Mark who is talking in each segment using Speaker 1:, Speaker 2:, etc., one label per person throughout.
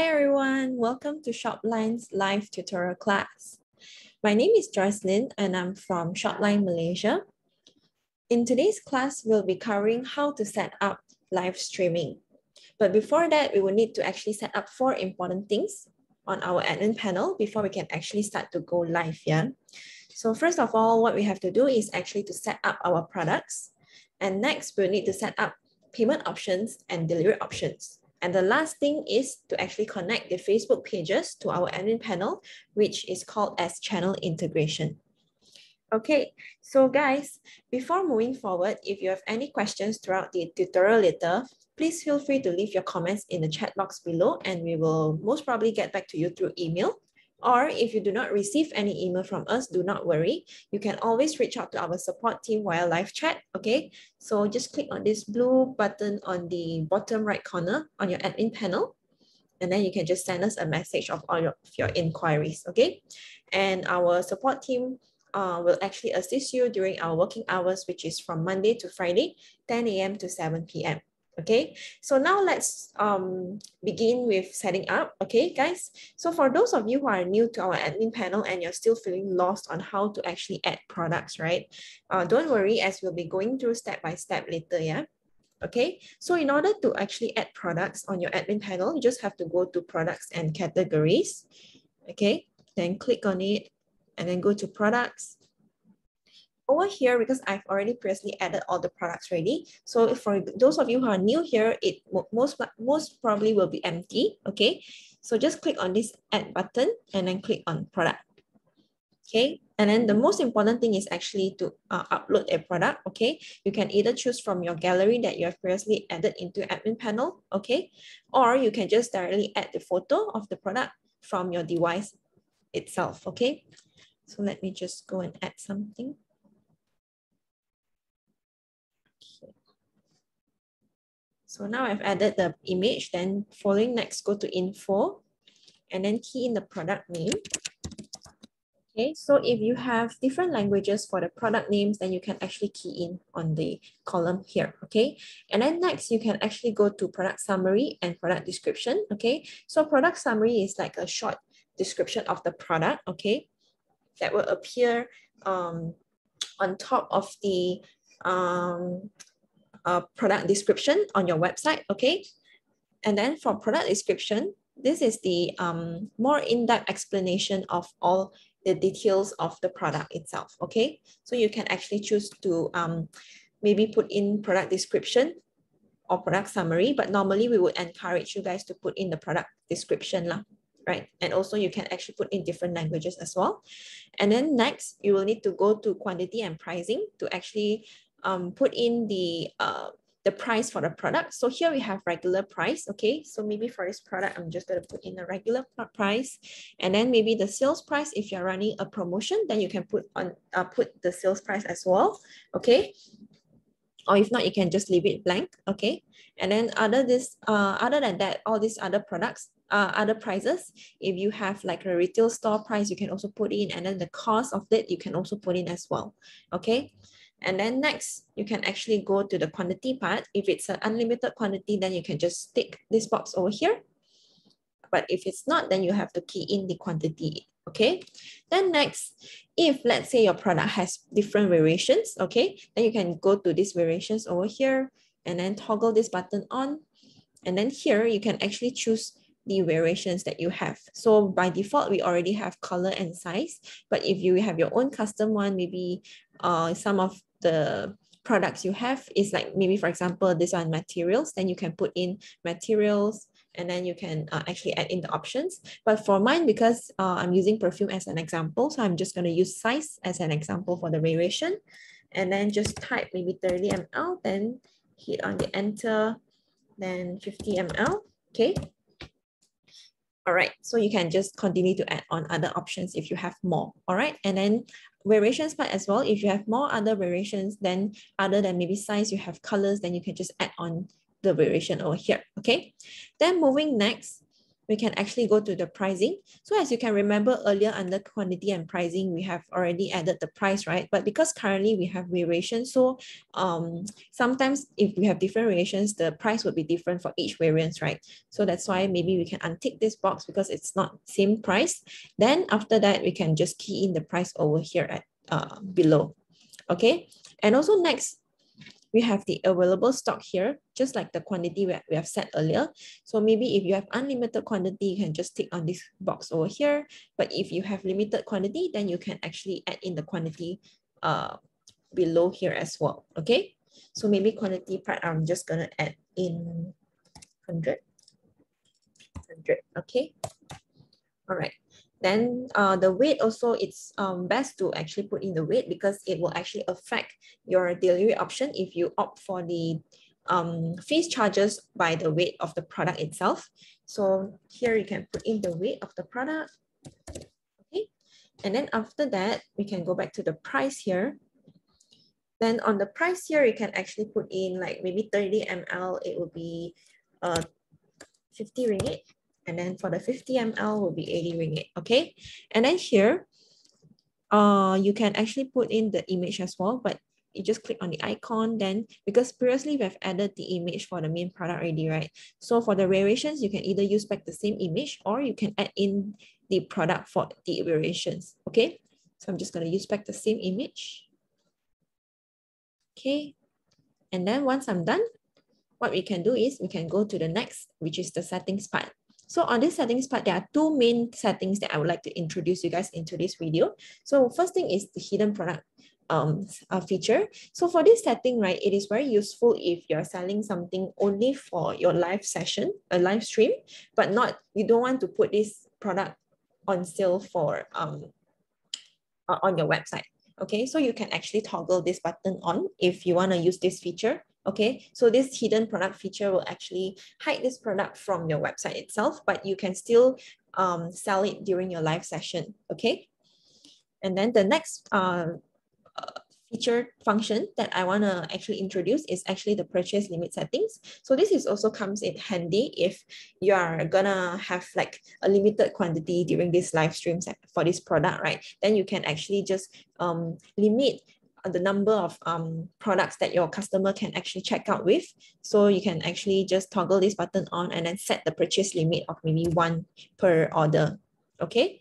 Speaker 1: Hi everyone, welcome to SHOPLINE's live tutorial class. My name is Joycelyn and I'm from SHOPLINE Malaysia. In today's class, we'll be covering how to set up live streaming. But before that, we will need to actually set up 4 important things on our admin panel before we can actually start to go live. So first of all, what we have to do is actually to set up our products. And next, we'll need to set up payment options and delivery options. And the last thing is to actually connect the Facebook pages to our admin panel, which is called as channel integration. Okay, so guys, before moving forward, if you have any questions throughout the tutorial later, please feel free to leave your comments in the chat box below and we will most probably get back to you through email. Or if you do not receive any email from us, do not worry. You can always reach out to our support team via live chat, okay? So just click on this blue button on the bottom right corner on your admin panel, and then you can just send us a message of all your inquiries, okay? And our support team will actually assist you during our working hours, which is from Monday to Friday, 10 a.m. to 7 p.m. Okay, so now let's begin with setting up, okay, guys? So for those of you who are new to our admin panel and you're still feeling lost on how to actually add products, right? Don't worry, as we'll be going through step by step later, yeah? Okay, so in order to actually add products on your admin panel, you just have to go to products and categories, okay? Then click on it and then go to products. Over here, because I've already previously added all the products ready. So for those of you who are new here, it most probably will be empty, okay? So just click on this add button and then click on product. Okay, and then the most important thing is actually to upload a product, okay? You can either choose from your gallery that you have previously added into admin panel, okay? Or you can just directly add the photo of the product from your device itself, okay? So let me just go and add something. Okay. So now I've added the image, then following next, go to info and then key in the product name. Okay, so if you have different languages for the product names, then you can actually key in on the column here, okay? And then next, you can actually go to product summary and product description, okay? So product summary is like a short description of the product, okay? That will appear on top of the product description on your website, okay? And then for product description, this is the more in-depth explanation of all the details of the product itself, okay? So you can actually choose to maybe put in product description or product summary, but normally we would encourage you guys to put in the product description lah, right? And also you can actually put in different languages as well. And then next, you will need to go to quantity and pricing to actually put in the price for the product. So here we have regular price, okay? So maybe for this product, I'm just gonna put in a regular price, and then maybe the sales price, if you're running a promotion, then you can put the sales price as well, okay? Or if not, you can just leave it blank, okay? And then other than that, all these other products, other prices, if you have like a retail store price, you can also put in, and then the cost of that you can also put in as well, okay? And then next, you can actually go to the quantity part. If it's an unlimited quantity, then you can just tick this box over here. But if it's not, then you have to key in the quantity, okay? Then next, if let's say your product has different variations, okay, then you can go to these variations over here and then toggle this button on. And then here, you can actually choose the variations that you have. So by default, we already have color and size, but if you have your own custom one, maybe some of the products you have is like maybe, for example, this one materials, then you can put in materials and then you can actually add in the options. But for mine, because I'm using perfume as an example, so I'm just going to use size as an example for the variation, and then just type maybe 30 ml, then hit on the enter, then 50 ml, okay? All right, so you can just continue to add on other options if you have more, all right? And then variations part as well, if you have more other variations, then other than maybe size, you have colors, then you can just add on the variation over here, okay? Then moving next, we can actually go to the pricing. So as you can remember earlier under quantity and pricing, we have already added the price, right? But because currently we have variations, so sometimes if we have different variations, the price would be different for each variance, right? So that's why maybe we can untick this box because it's not same price. Then after that, we can just key in the price over here at below. Okay, and also next, we have the available stock here, just like the quantity we have set earlier. So maybe if you have unlimited quantity, you can just tick on this box over here. But if you have limited quantity, then you can actually add in the quantity below here as well. Okay, so maybe quantity part, I'm just gonna add in 100. Okay, all right. Then the weight also, it's best to actually put in the weight because it will actually affect your delivery option if you opt for the fees charges by the weight of the product itself. So here you can put in the weight of the product. Okay, and then after that, we can go back to the price here. Then on the price here, you can actually put in like maybe 30 ml, it will be 50 ringgit. And then for the 50 ml will be 80 ringgit, okay? And then here, you can actually put in the image as well, but you just click on the icon then, because previously we have added the image for the main product already, right? So for the variations, you can either use back the same image or you can add in the product for the variations, okay? So I'm just gonna use back the same image. Okay, and then once I'm done, what we can do is we can go to the next, which is the settings part. So on this settings part, there are two main settings that I would like to introduce you guys into this video. So first thing is the hidden product feature. So for this setting, right, it is very useful if you're selling something only for your live session, a live stream, but not, you don't want to put this product on sale for on your website. Okay, so you can actually toggle this button on if you want to use this feature. Okay, so this hidden product feature will actually hide this product from your website itself, but you can still sell it during your live session. Okay, and then the next feature function that I want to actually introduce is actually the purchase limit settings. So this is also comes in handy if you are gonna have like a limited quantity during this live streams for this product, right? Then you can actually just limit the number of products that your customer can actually check out with. So you can actually just toggle this button on and then set the purchase limit of maybe 1 per order. Okay.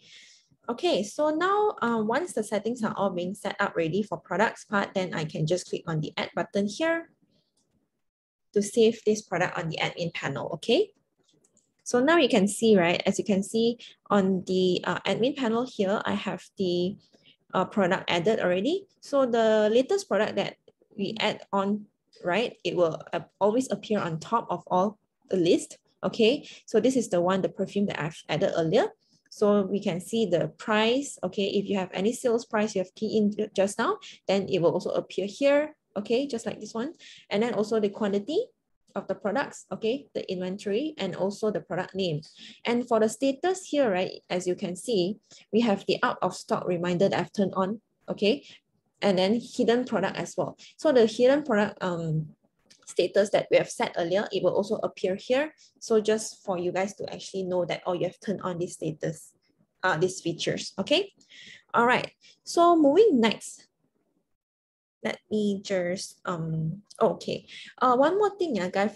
Speaker 1: Okay, so now once the settings are all being set up ready for products part, then I can just click on the add button here to save this product on the admin panel, okay? So now you can see, right, as you can see on the admin panel here, I have the product added already. So the latest product that we add on, right, it will always appear on top of all the list, okay? So this is the one, the perfume that I've added earlier. So we can see the price, okay? If you have any sales price you have keyed in just now, then it will also appear here, okay? Just like this one. And then also the quantity of the products, okay? The inventory and also the product name. And for the status here, right, as you can see, we have the out of stock reminder that I've turned on, okay? And then hidden product as well. So the hidden product status that we have set earlier, it will also appear here. So just for you guys to actually know that, oh, you have turned on this status, these features, okay? All right, so moving next, let me just, okay. One more thing, guys,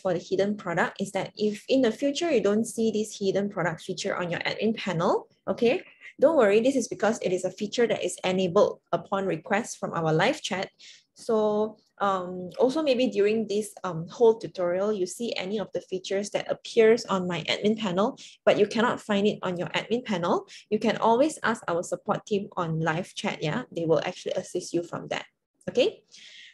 Speaker 1: for the hidden product is that if in the future you don't see this hidden product feature on your admin panel, okay, don't worry, this is because it is a feature that is enabled upon request from our live chat. So also maybe during this whole tutorial, you see any of the features that appears on my admin panel, but you cannot find it on your admin panel, you can always ask our support team on live chat, yeah? They will actually assist you from that, okay?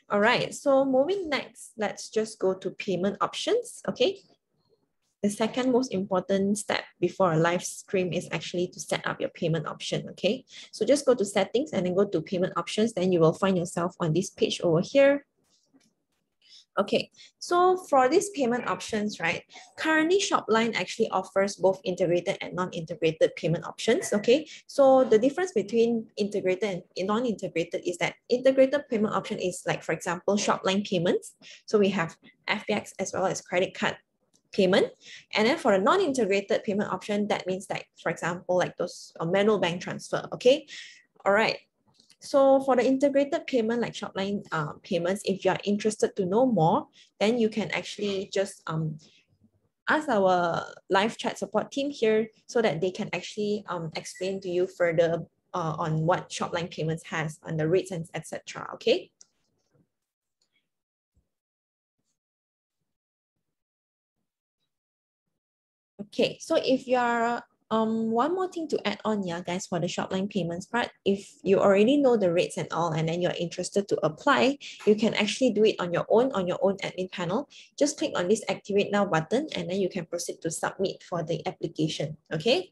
Speaker 1: All right, so moving next, let's just go to payment options, okay? The second most important step before a live stream is actually to set up your payment option, okay? So just go to settings and then go to payment options, then you will find yourself on this page over here. Okay, so for these payment options, right, currently Shopline actually offers both integrated and non-integrated payment options, okay? So the difference between integrated and non-integrated is that integrated payment option is like, for example, Shopline payments. So we have FBX as well as credit card payment. And then for a non-integrated payment option, that means like, for example, like those manual bank transfer, okay? All right. So for the integrated payment like Shopline payments, if you are interested to know more, then you can actually just ask our live chat support team here so that they can actually explain to you further on what Shopline payments has and the rates and etc. Okay. Okay, so if you are one more thing to add on, yeah, guys, for the Shopline payments part, if you already know the rates and all, and then you're interested to apply, you can actually do it on your own admin panel. Just click on this activate now button, and then you can proceed to submit for the application. Okay.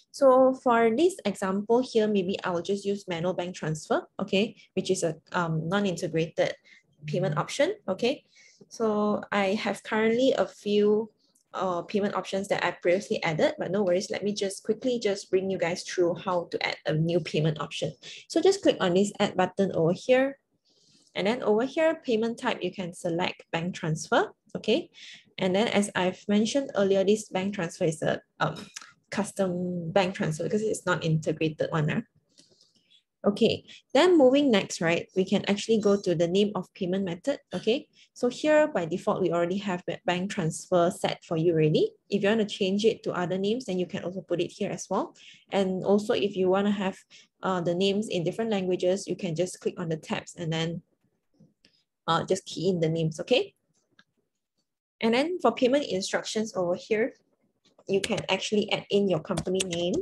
Speaker 1: So for this example here, maybe I will just use manual bank transfer, okay, which is a non-integrated payment option, okay. So I have currently a few payment options that I previously added, but no worries. Let me just quickly just bring you guys through how to add a new payment option. So just click on this add button over here. And then over here, payment type, you can select bank transfer, okay? And then as I've mentioned earlier, this bank transfer is a custom bank transfer because it's not integrated one. Okay, then moving next, right, we can actually go to the name of payment method, okay? So here by default, we already have bank transfer set for you already. If you want to change it to other names, then you can also put it here as well. And also if you want to have the names in different languages, you can just click on the tabs and then just key in the names, okay? And then for payment instructions over here, you can actually add in your company name.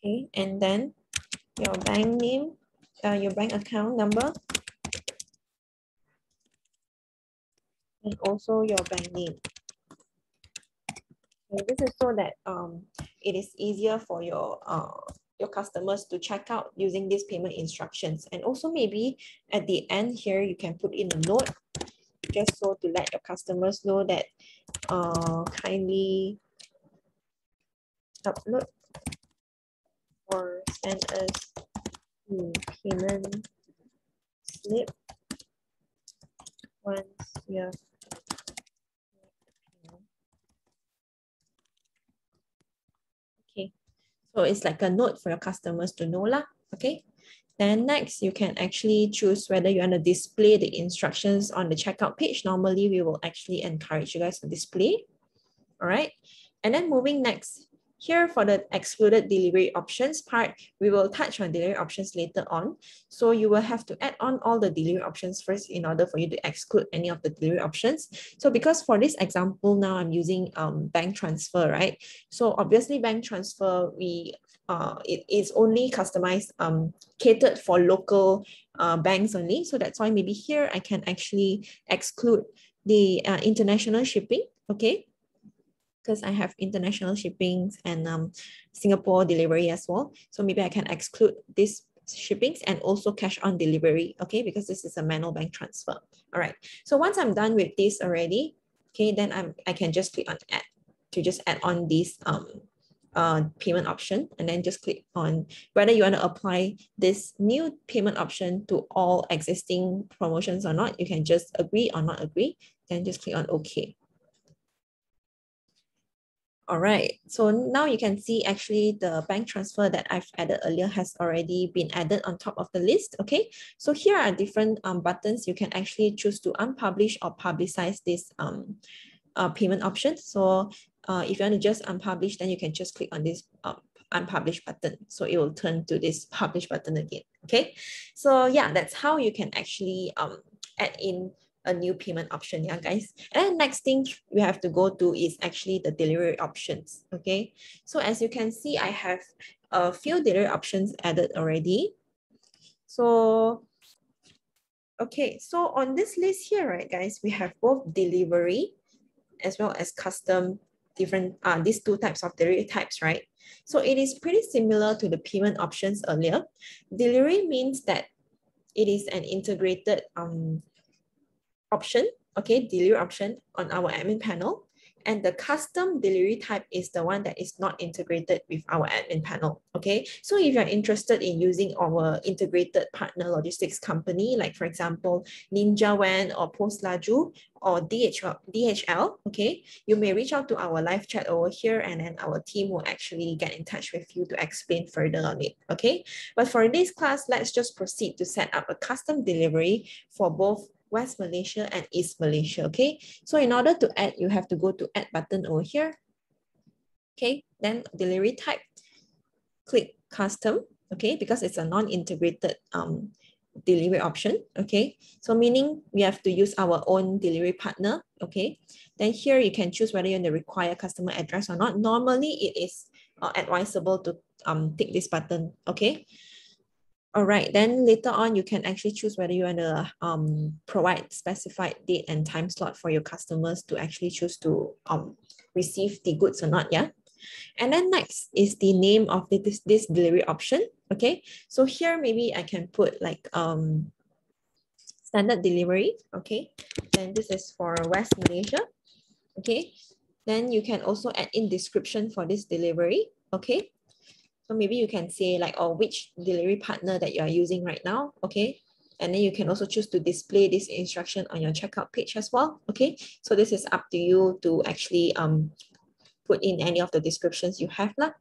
Speaker 1: Okay, and then your bank name, your bank account number, and also your bank name. Okay, this is so that it is easier for your customers to check out using these payment instructions. And also maybe at the end here, you can put in a note just so to let your customers know that kindly upload or send us the payment slip once you have. Okay, so it's like a note for your customers to know lah. Okay, then next you can actually choose whether you want to display the instructions on the checkout page. Normally we will actually encourage you guys to display. All right, and then moving next. Here for the excluded delivery options part, we will touch on delivery options later on. So you will have to add on all the delivery options first in order for you to exclude any of the delivery options. So because for this example now I'm using bank transfer, right? So obviously bank transfer, it is only customized, catered for local banks only. So that's why maybe here I can actually exclude the international shipping, okay? Because I have international shippings and Singapore delivery as well. So maybe I can exclude these shippings and also cash on delivery, okay? Because this is a manual bank transfer. All right, so once I'm done with this already, okay, then I can just click on add to just add on this payment option, and then just click on whether you want to apply this new payment option to all existing promotions or not. You can just agree or not agree, then just click on OK. All right, so now you can see actually the bank transfer that I've added earlier has already been added on top of the list, okay? So here are different buttons. You can actually choose to unpublish or publicize this payment option. So if you want to just unpublish, then you can just click on this unpublish button. So it will turn to this publish button again, okay? So yeah, that's how you can actually add in a new payment option, yeah, guys. And next thing we have to go to is actually the delivery options, okay? So as you can see, I have a few delivery options added already. So, okay, so on this list here, right, guys, we have both delivery as well as custom, different, these two types of delivery types, right? So it is pretty similar to the payment options earlier. Delivery means that it is an integrated option, okay, delivery option on our admin panel. And the custom delivery type is the one that is not integrated with our admin panel. Okay, so if you're interested in using our integrated partner logistics company, like for example, Ninja Van or Post Laju or DHL, okay, you may reach out to our live chat over here, and then our team will actually get in touch with you to explain further on it. Okay, but for this class, let's just proceed to set up a custom delivery for both West Malaysia and East Malaysia, okay? So in order to add, you have to go to add button over here. Okay, then delivery type, click custom, okay? Because it's a non-integrated delivery option, okay? So meaning we have to use our own delivery partner, okay? Then here you can choose whether you want to require customer address or not. Normally it is advisable to tick this button, okay? All right, then later on, you can actually choose whether you want to provide specified date and time slot for your customers to actually choose to receive the goods or not, yeah? And then next is the name of this delivery option, okay? So here, maybe I can put like standard delivery, okay? Then this is for West Malaysia, okay? Then you can also add in description for this delivery, okay? So maybe you can say like, oh, which delivery partner that you are using right now, okay? And then you can also choose to display this instruction on your checkout page as well, okay? So this is up to you to actually put in any of the descriptions you have lah.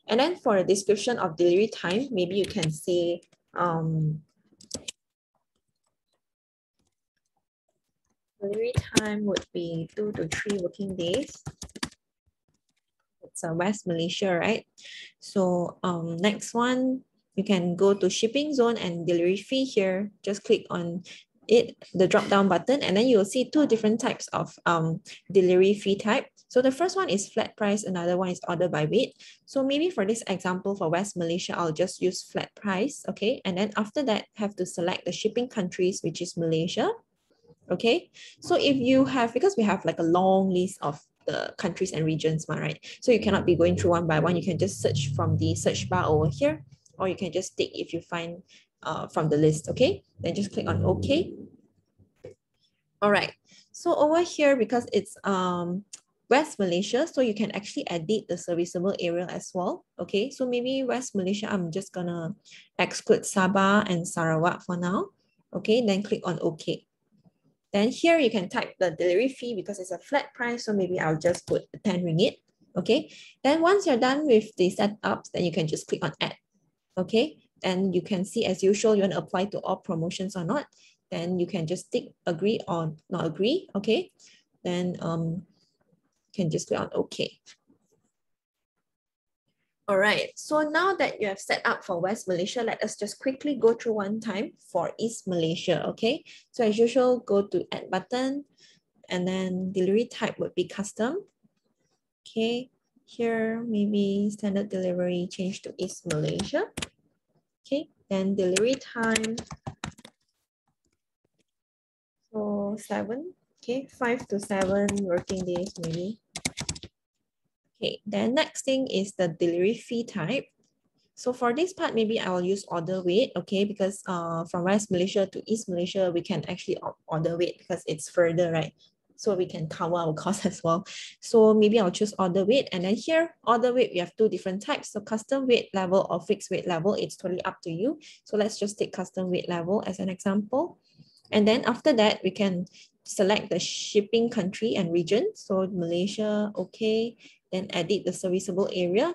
Speaker 1: And then for a description of delivery time, maybe you can say, delivery time would be 2 to 3 working days. It's West Malaysia, right? So next one, you can go to shipping zone and delivery fee here. Just click on it, the drop down button, and then you'll see two different types of delivery fee type. So the first one is flat price, another one is order by weight. So maybe for this example for West Malaysia, I'll just use flat price, okay? And then after that, have to select the shipping countries, which is Malaysia. Okay, so if you have, because we have like a long list of the countries and regions, right? So you cannot be going through one by one. You can just search from the search bar over here, or you can just tick if you find from the list, okay? Then just click on OK. All right, so over here, because it's West Malaysia, so you can actually edit the serviceable area as well, okay? So maybe West Malaysia, I'm just gonna exclude Sabah and Sarawak for now, okay? Then click on OK. Then here you can type the delivery fee because it's a flat price. So maybe I'll just put 10 ringgit. Okay. Then once you're done with the setups, then you can just click on add. Okay. And you can see as usual, you want to apply to all promotions or not. Then you can just tick agree or not agree. Okay. Then you can just click on OK. All right, so now that you have set up for West Malaysia, let us just quickly go through one time for East Malaysia, okay? So as usual, go to add button, and then delivery type would be custom. Okay, here maybe standard delivery change to East Malaysia. Okay, then delivery time. So 7, okay, 5 to 7 working days maybe. Okay, then next thing is the delivery fee type. So for this part, maybe I will use order weight, okay? Because from West Malaysia to East Malaysia, we can actually order weight because it's further, right? So we can cover our cost as well. So maybe I'll choose order weight. And then here, order weight, we have two different types. So custom weight level or fixed weight level, it's totally up to you. So let's just take custom weight level as an example. And then after that, we can select the shipping country and region. So Malaysia, okay. Then edit the serviceable area.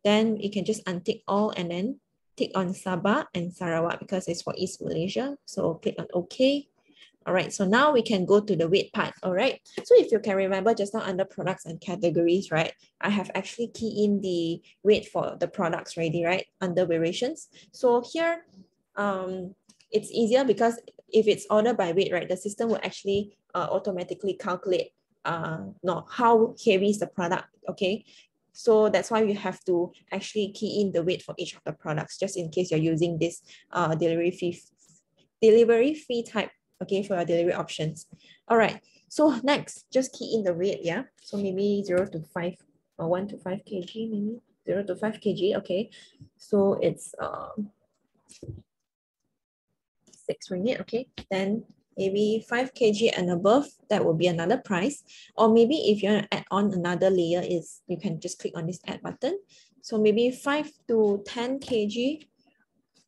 Speaker 1: Then you can just untick all and then tick on Sabah and Sarawak because it's for East Malaysia. So click on OK. All right, so now we can go to the weight part. All right, so if you can remember just now under products and categories, right? I have actually keyed in the weight for the products already, right? Under variations. So here, it's easier because if it's ordered by weight, right? The system will actually automatically calculate how heavy is the product, okay? So that's why you have to actually key in the weight for each of the products, just in case you're using this delivery fee type, okay, for your delivery options. All right, so next, just key in the weight, yeah? So maybe 0 to 5 or 1 to 5 kg, maybe 0 to 5 kg, okay? So it's 6 ringgit, okay? Then maybe 5 kg and above, that will be another price. Or maybe if you want to add on another layer, is you can just click on this add button. So maybe 5 to 10 kg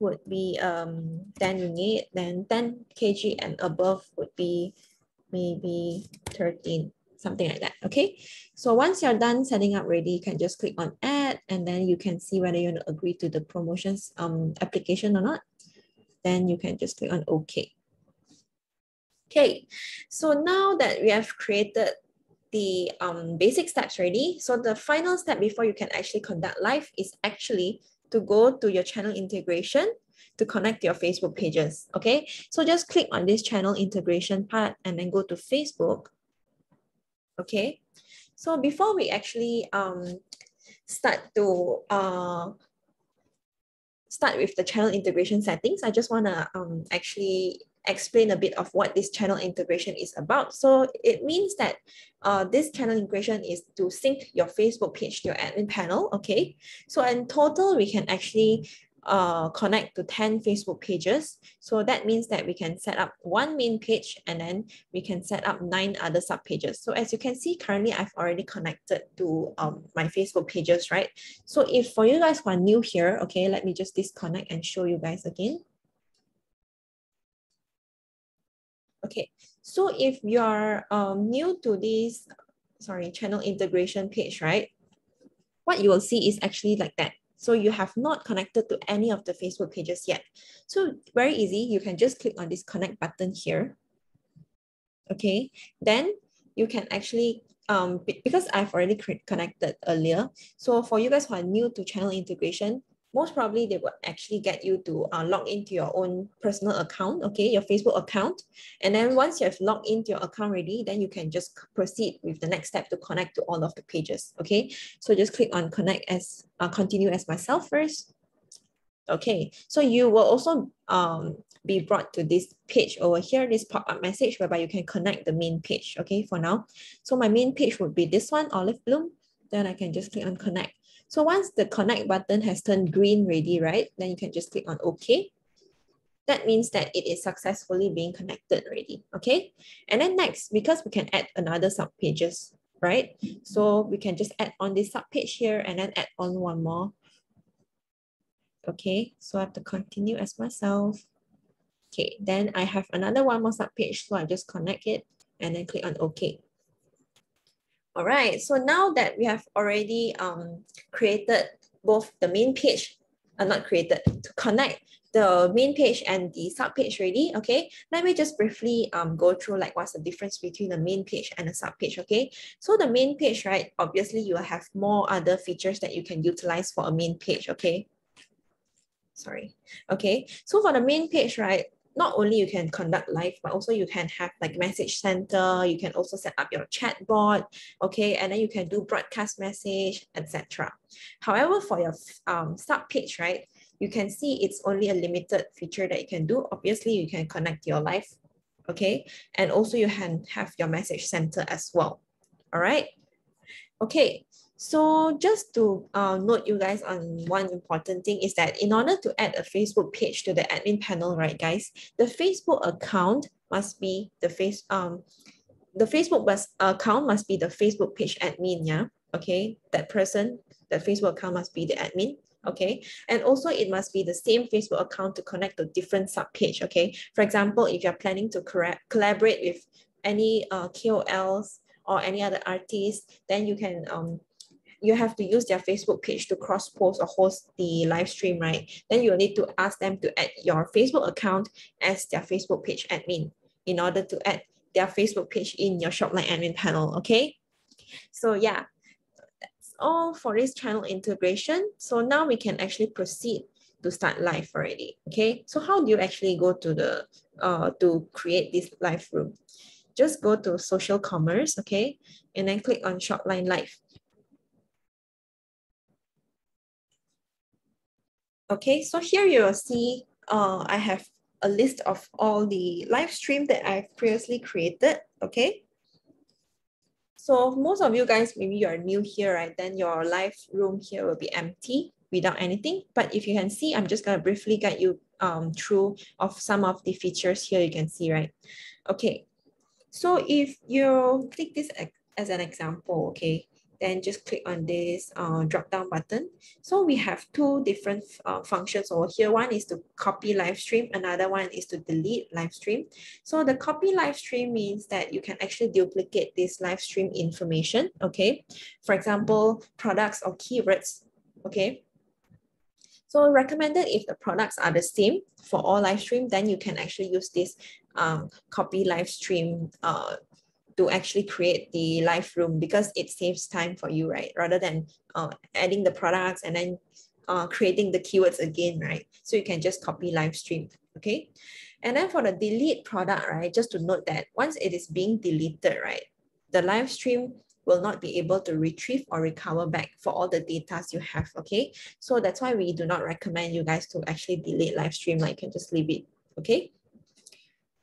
Speaker 1: would be 10 ringgit, then 10 kg and above would be maybe 13, something like that. Okay, so once you're done setting up ready, you can just click on add, and then you can see whether you want to agree to the promotions application or not. Then you can just click on OK. Okay, so now that we have created the basic steps ready, so the final step before you can actually conduct live is actually to go to your channel integration to connect your Facebook pages. Okay, so just click on this channel integration part and then go to Facebook. Okay, so before we actually start with the channel integration settings, I just want to actually explain a bit of what this channel integration is about. So it means that this channel integration is to sync your Facebook page to your admin panel. Okay, so in total, we can actually connect to 10 Facebook pages. So that means that we can set up one main page and then we can set up 9 other sub pages. So as you can see, currently I've already connected to my Facebook pages, right? So if for you guys who are new here, okay, let me just disconnect and show you guys again. Okay, so if you're new to this, channel integration page, right? What you will see is actually like that. So you have not connected to any of the Facebook pages yet. So very easy, you can just click on this connect button here. Okay, then you can actually, because I've already connected earlier. So for you guys who are new to channel integration, most probably they will actually get you to log into your own personal account, okay, your Facebook account. And then once you have logged into your account already, then you can just proceed with the next step to connect to all of the pages, okay? So just click on connect as, continue as myself first. Okay, so you will also be brought to this page over here, this pop-up message whereby you can connect the main page, okay, for now. So my main page would be this one, Olive Bloom. Then I can just click on connect. So once the connect button has turned green ready, right, then you can just click on OK. That means that it is successfully being connected already, okay? And then next, because we can add another sub pages, right? So we can just add on this sub page here and then add on one more. Okay, so I have to continue as myself. Okay, then I have another one more sub page, so I just connect it and then click on OK. All right, so now that we have already created both the main page, not created, to connect the main page and the sub page ready, okay, let me just briefly go through like what's the difference between the main page and the sub page, okay? So the main page, right, obviously you will have more other features that you can utilize for a main page, okay? Sorry. Okay, so for the main page, right, not only you can conduct live, but also you can have like message center, you can also set up your chat bot, okay, and then you can do broadcast message, etc. However, for your sub page, right, you can see it's only a limited feature that you can do. Obviously, you can connect your live, okay, and also you can have your message center as well. All right. Okay, so just to note you guys on one important thing is that in order to add a Facebook page to the admin panel, right, guys, the Facebook account must be the Facebook account must be the Facebook page admin, yeah, okay, that person, that Facebook account must be the admin, okay, and also it must be the same Facebook account to connect to different sub page, okay. For example, if you're planning to collaborate with any KOLs or any other artists, then you can you have to use their Facebook page to cross post or host the live stream, right? Then you'll need to ask them to add your Facebook account as their Facebook page admin in order to add their Facebook page in your Shopline admin panel, okay? So yeah, that's all for this channel integration. So now we can actually proceed to start live already, okay? So how do you actually go to the to create this live room? Just go to social commerce, okay? And then click on Shopline Live. Okay, so here you will see I have a list of all the live stream that I've previously created, okay? So most of you guys, maybe you're new here, right? Then your live room here will be empty without anything. But if you can see, I'm just gonna briefly guide you through of some of the features here you can see, right? Okay, so if you click this as an example, okay, then just click on this drop down button. So we have two different functions over here. One is to copy live stream, another one is to delete live stream. So the copy live stream means that you can actually duplicate this live stream information, okay? For example, products or keywords, okay? So recommended if the products are the same for all live stream, then you can actually use this copy live stream to actually create the live room, because it saves time for you, right? Rather than adding the products and then creating the keywords again, right? So you can just copy live stream, okay? And then for the delete product, right? Just to note that once it is being deleted, right? The live stream will not be able to retrieve or recover back for all the data you have, okay? So that's why we do not recommend you guys to actually delete live stream, like you can just leave it, okay?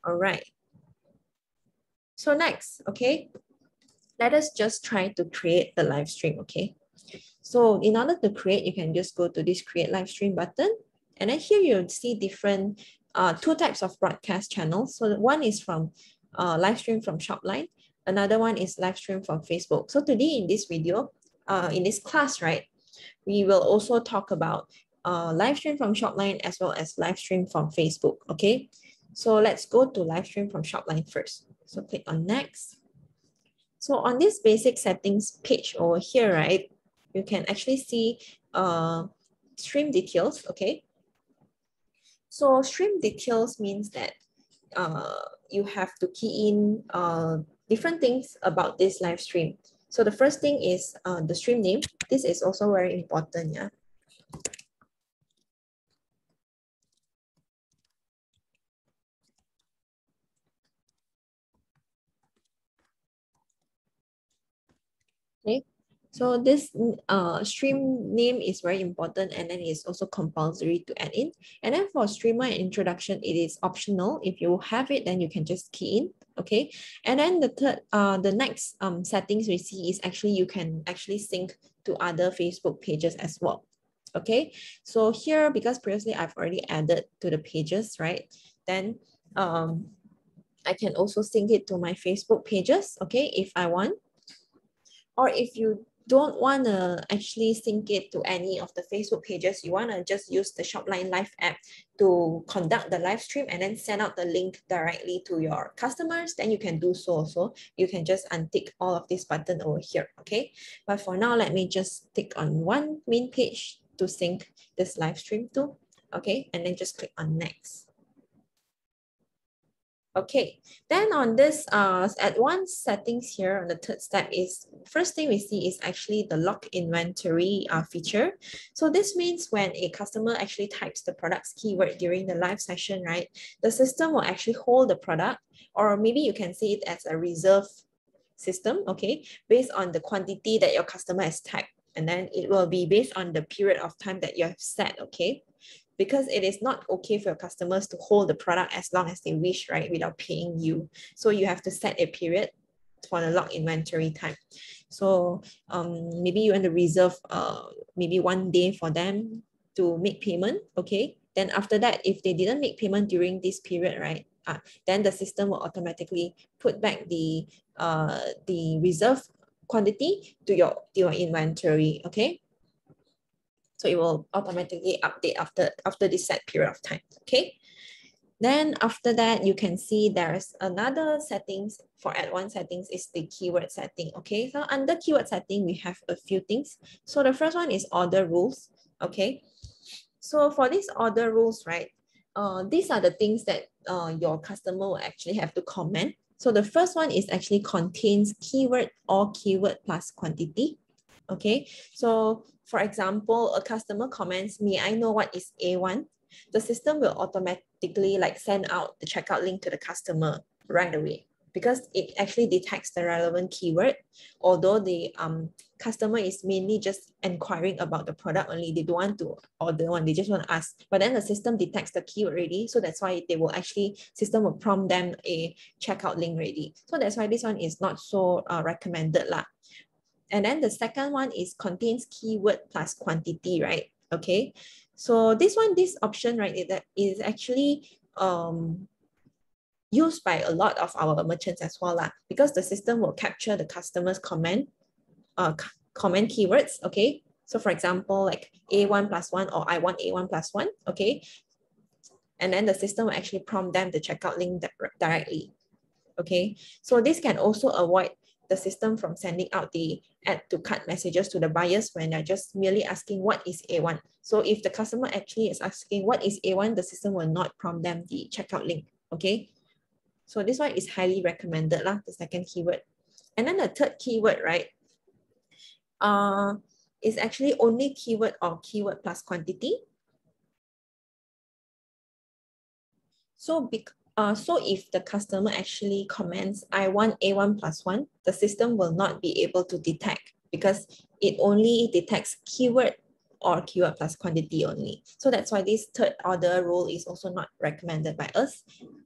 Speaker 1: All right. So next, okay, let us just try to create the live stream, okay? So in order to create, you can just go to this create live stream button. And then here you'll see different, two types of broadcast channels. So one is from live stream from Shopline. Another one is live stream from Facebook. So today in this video, in this class, right, we will also talk about live stream from Shopline as well as live stream from Facebook, okay? So let's go to live stream from Shopline first. So click on next. So on this basic settings page over here, right, you can actually see stream details, okay? So stream details means that you have to key in different things about this live stream. So the first thing is the stream name. This is also very important, yeah. Okay, so this stream name is very important, and then it's also compulsory to add in. And then for streamer introduction, it is optional. If you have it, then you can just key in, okay? And then the next settings we see is actually you can actually sync to other Facebook pages as well, okay? So here, because previously I've already added to the pages, right? Then I can also sync it to my Facebook pages, okay, if I want. Or if you don't want to actually sync it to any of the Facebook pages, you want to just use the Shopline Live app to conduct the live stream and then send out the link directly to your customers, then you can do so also. You can just untick all of this button over here, okay? But for now, let me just tick on one main page to sync this live stream to, okay? And then just click on next. Okay, then on this advanced settings here on the third step is, first thing we see is actually the lock inventory feature. So this means when a customer actually types the product's keyword during the live session, right, the system will actually hold the product, or maybe you can see it as a reserve system, okay, based on the quantity that your customer has typed. And then it will be based on the period of time that you have set, okay? Because it is not okay for your customers to hold the product as long as they wish, right, without paying you. So you have to set a period for the lock inventory time. So maybe you want to reserve maybe 1 day for them to make payment, okay? Then after that, if they didn't make payment during this period, right, then the system will automatically put back the reserve quantity to your inventory, okay? So it will automatically update after this set period of time, okay? Then after that, you can see there's another settings for advanced settings is the keyword setting, okay? So under keyword setting, we have a few things. So the first one is order rules, okay? So for these order rules, right, these are the things that your customer will actually have to comment. So the first one is actually contains keyword or keyword plus quantity, okay? So for example, a customer comments, may I know what is A1? The system will automatically like send out the checkout link to the customer right away, because it actually detects the relevant keyword, although the customer is mainly just inquiring about the product only. They don't want to order one, they just want to ask. But then the system detects the keyword already, so that's why they will actually, system will prompt them a checkout link ready. So that's why this one is not so recommended lah. And then the second one is contains keyword plus quantity, right? Okay, so this option, right, that is actually used by a lot of our merchants as well, because the system will capture the customer's comment keywords. Okay, so for example, like A1+1 or I want A1+1. Okay, and then the system will actually prompt them the checkout link directly. Okay, so this can also avoid the system from sending out the add to cart messages to the buyers when they're just merely asking what is A1. So if the customer actually is asking what is A1, the system will not prompt them the checkout link. Okay, so this one is highly recommended, the second keyword. And then the third keyword, right, is actually only keyword or keyword plus quantity. So if the customer actually comments, I want A1+1, the system will not be able to detect because it only detects keyword or keyword plus quantity only. So that's why this third order rule is also not recommended by us,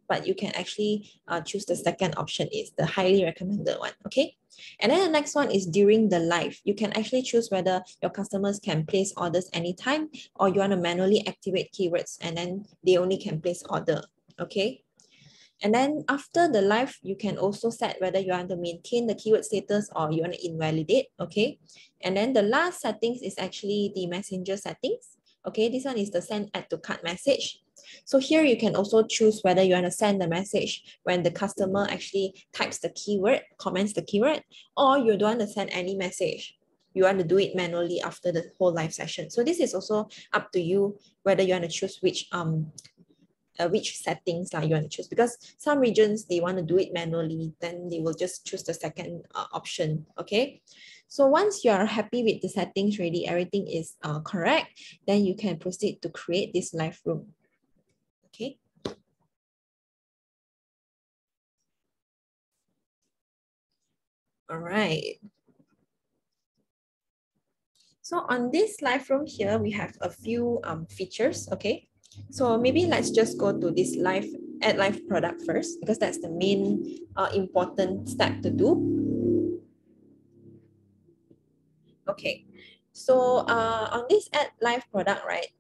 Speaker 1: but you can actually choose the second option, is the highly recommended one, okay? And then the next one is during the live. You can actually choose whether your customers can place orders anytime or you want to manually activate keywords and then they only can place order. Okay, and then after the live, you can also set whether you want to maintain the keyword status or you want to invalidate. Okay, and then the last settings is actually the messenger settings. Okay, this one is the send add to cart message. So here you can also choose whether you want to send the message when the customer actually types the keyword, comments the keyword, or you don't want to send any message. You want to do it manually after the whole live session. So this is also up to you whether you want to choose which settings you want to choose, because some regions they want to do it manually, then they will just choose the second option. Okay, so once you are happy with the settings ready, everything is correct, then you can proceed to create this live room. Okay, all right. So on this live room here, we have a few features. Okay, so maybe let's just go to this add live product first, because that's the main important step to do. Okay, so on this add live product, right,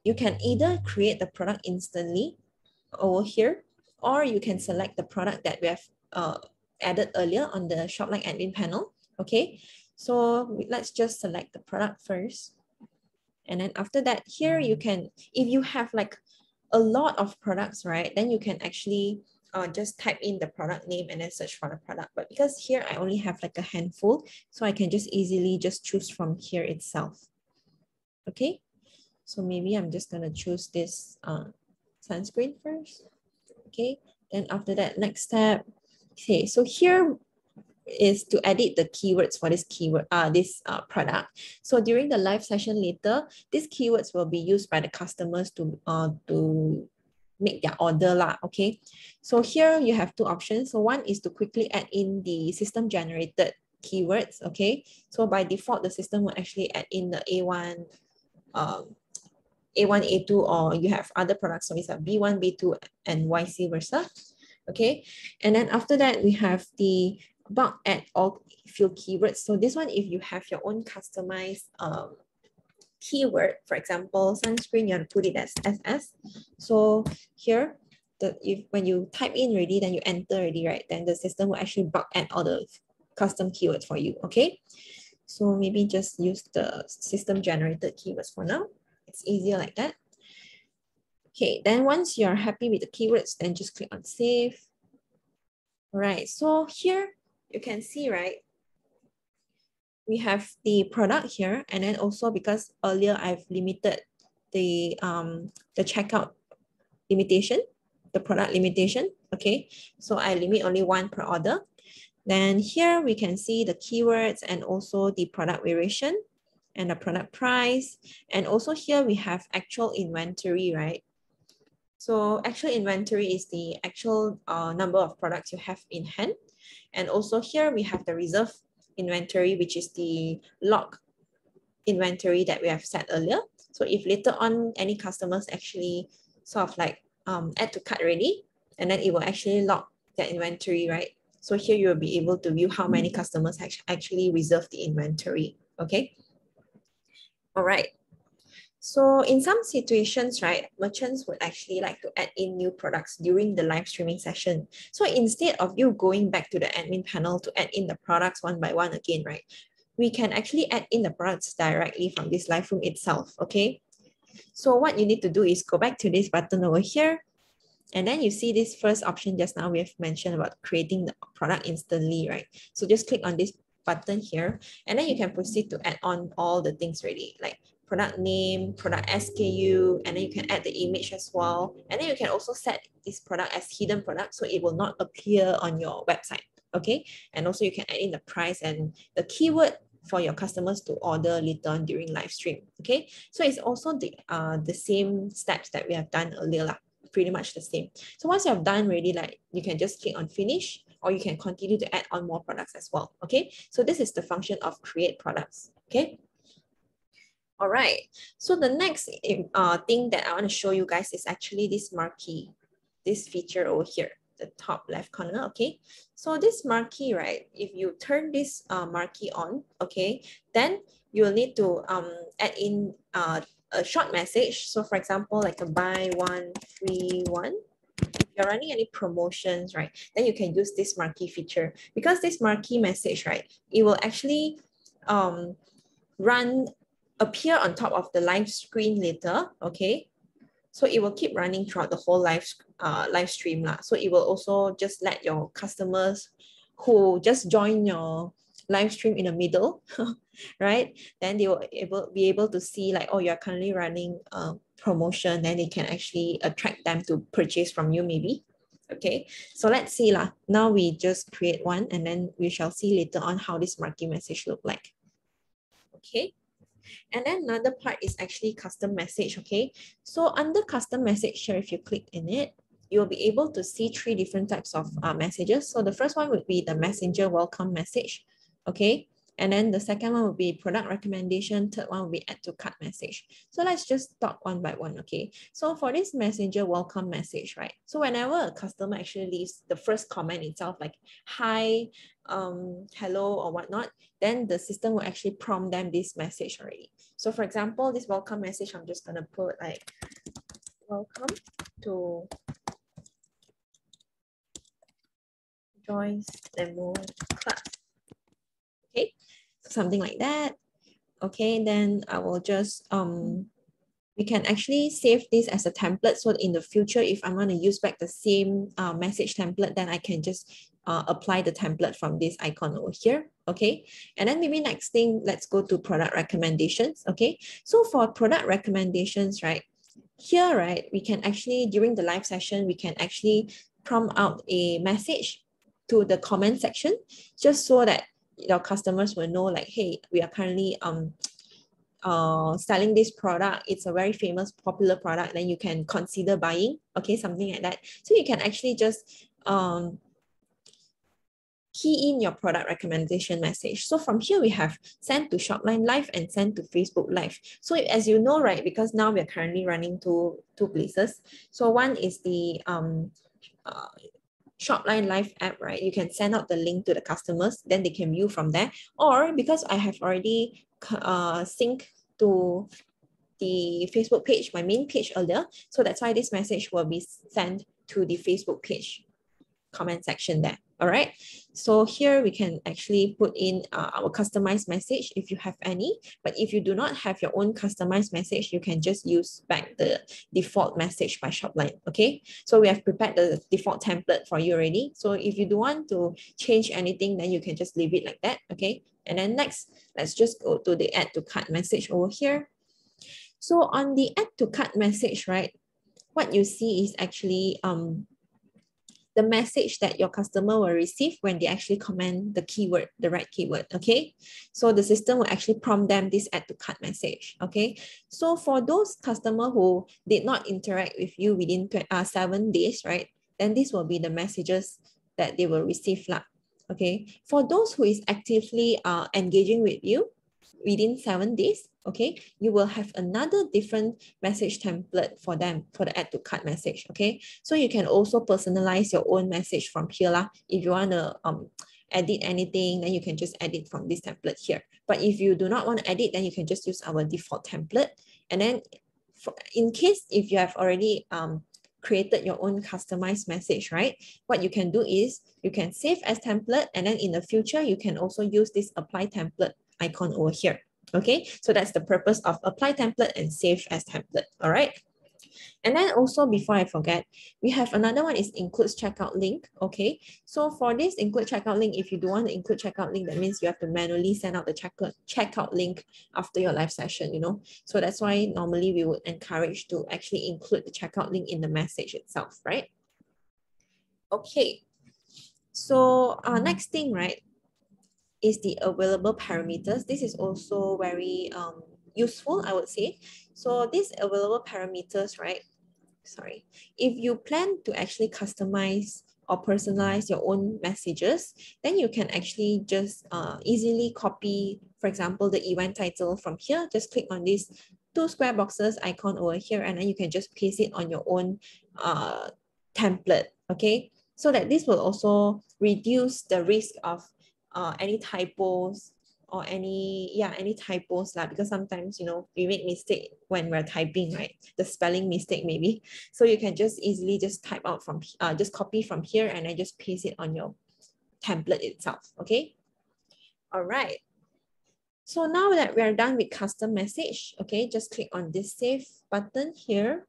Speaker 1: you can either create the product instantly over here, or you can select the product that we have added earlier on the Shopline admin panel. Okay, so let's just select the product first. And then after that, here you can, if you have like a lot of products, right, then you can actually just type in the product name and then search for the product. But because here I only have like a handful, so I can just easily just choose from here itself. Okay, so maybe I'm just gonna choose this sunscreen first. Okay, then after that, next step. Okay, so here is to edit the keywords for this product. So during the live session later, these keywords will be used by the customers to make their order okay. So here you have two options. So one is to quickly add in the system generated keywords. Okay, so by default the system will actually add in the A1, A2, or you have other products, so it's a B1, B2, and vice versa. Okay, and then after that we have the bulk add all field keywords. So this one, if you have your own customized keyword, for example, sunscreen, you want to put it as SS. So here, when you type in already, then you enter already, right? Then the system will actually bulk add all the custom keywords for you. Okay, so maybe just use the system generated keywords for now. It's easier like that. Okay, then once you're happy with the keywords, then just click on save. All right, so here you can see, right, we have the product here, and then also because earlier I've limited the checkout limitation, the product limitation. Okay, so I limit only one per order. Then here we can see the keywords and also the product variation and the product price. And also here we have actual inventory, right? So actual inventory is the actual number of products you have in hand. And also here we have the reserve inventory, which is the log inventory that we have set earlier. So if later on any customers actually sort of like add to cart already, and then it will actually log their inventory, right? So here you will be able to view how many customers actually reserve the inventory. Okay. All right. So in some situations, right, merchants would actually like to add in new products during the live streaming session. So instead of you going back to the admin panel to add in the products one by one again, right, we can actually add in the products directly from this live room itself, okay? So what you need to do is go back to this button over here, and then you see this first option just now we have mentioned about creating the product instantly, right? So just click on this button here, and then you can proceed to add on all the things ready, like product name, product SKU, and then you can add the image as well. And then you can also set this product as hidden product so it will not appear on your website, okay? And also you can add in the price and the keyword for your customers to order later on during live stream, okay? So it's also the same steps that we have done earlier, pretty much the same. So once you have done already, like you can just click on finish, or you can continue to add on more products as well, okay? So this is the function of create products, okay? All right, so the next thing that I want to show you guys is actually this marquee, this feature over here, the top left corner, okay? So this marquee, right, if you turn this marquee on, okay, then you'll need to add in a short message. So for example, like a buy one, free one. If you're running any promotions, right, then you can use this marquee feature. Because this marquee message, right, it will actually appear on top of the live screen later, okay? So it will keep running throughout the whole live stream lah. So it will also just let your customers who just join your live stream in the middle, right? Then they will be able to see like, oh, you're currently running a promotion, then they can actually attract them to purchase from you maybe. Okay, so let's see lah. Now we just create one, and then we shall see later on how this marquee message look like. Okay. And then another part is actually custom message, okay? So under custom message here, if you click in it, you'll be able to see 3 different types of messages. So the first one would be the messenger welcome message, okay? And then the second one would be product recommendation. Third one would be add to cart message. So let's just talk one by one, okay? So for this messenger welcome message, right? So whenever a customer actually leaves the first comment itself, like hi, hello or whatnot, then the system will actually prompt them this message already. So for example, this welcome message, I'm just gonna put like, welcome to Joyce demo class. Okay, something like that. Okay, then I will just, we can actually save this as a template. So in the future, if I want to use back the same message template, then I can just apply the template from this icon over here. Okay, and then maybe next thing, let's go to product recommendations. Okay, so for product recommendations, right, here, right, we can actually, during the live session, we can actually prompt out a message to the comment section, just so that your customers will know like, hey, we are currently selling this product. It's a very famous, popular product. Then you can consider buying, okay, something like that. So you can actually just key in your product recommendation message. So from here, we have send to Shopline Live and send to Facebook Live. So as you know, right, because now we're currently running two places. So one is the Shopline Live app, right? You can send out the link to the customers, then they can view from there. Or because I have already synced to the Facebook page, my main page earlier, so that's why this message will be sent to the Facebook page comment section there. All right, so here we can actually put in our customized message if you have any, but if you do not have your own customized message, you can just use back the default message by Shopline. Okay, so we have prepared the default template for you already. So if you do want to change anything, then you can just leave it like that. Okay, and then next, let's just go to the add to cart message over here. So on the add to cart message, right, what you see is actually the message that your customer will receive when they actually comment the keyword, the right keyword, okay? So the system will actually prompt them this add to cart message, okay? So for those customers who did not interact with you within 7 days, right? Then this will be the messages that they will receive, okay? For those who is actively engaging with you within 7 days, okay, you will have another different message template for them for the add to cart message, okay? So you can also personalize your own message from here lah. If you want to edit anything, then you can just edit from this template here. But if you do not want to edit, then you can just use our default template. And then in case if you have already created your own customized message, right? What you can do is you can save as template, and then in the future, you can also use this apply template icon over here. Okay, so that's the purpose of apply template and save as template. All right. And then also, before I forget, we have another one is includes checkout link. Okay, so for this include checkout link, if you don't want to include checkout link, that means you have to manually send out the checkout link after your live session, you know. So that's why normally we would encourage to actually include the checkout link in the message itself, right? Okay, so next thing, right, is the available parameters. This is also very useful, I would say. So these available parameters, right? Sorry, if you plan to actually customize or personalize your own messages, then you can actually just easily copy, for example, the event title from here. Just click on this two square boxes icon over here, and then you can just paste it on your own template, okay? So that this will also reduce the risk of any typos or any typos lah, because sometimes, you know, we make mistake when we're typing, right? The spelling mistake maybe. So you can just easily just type out from just copy from here and then just paste it on your template itself. Okay. All right. So now that we are done with custom message, okay, just click on this save button here.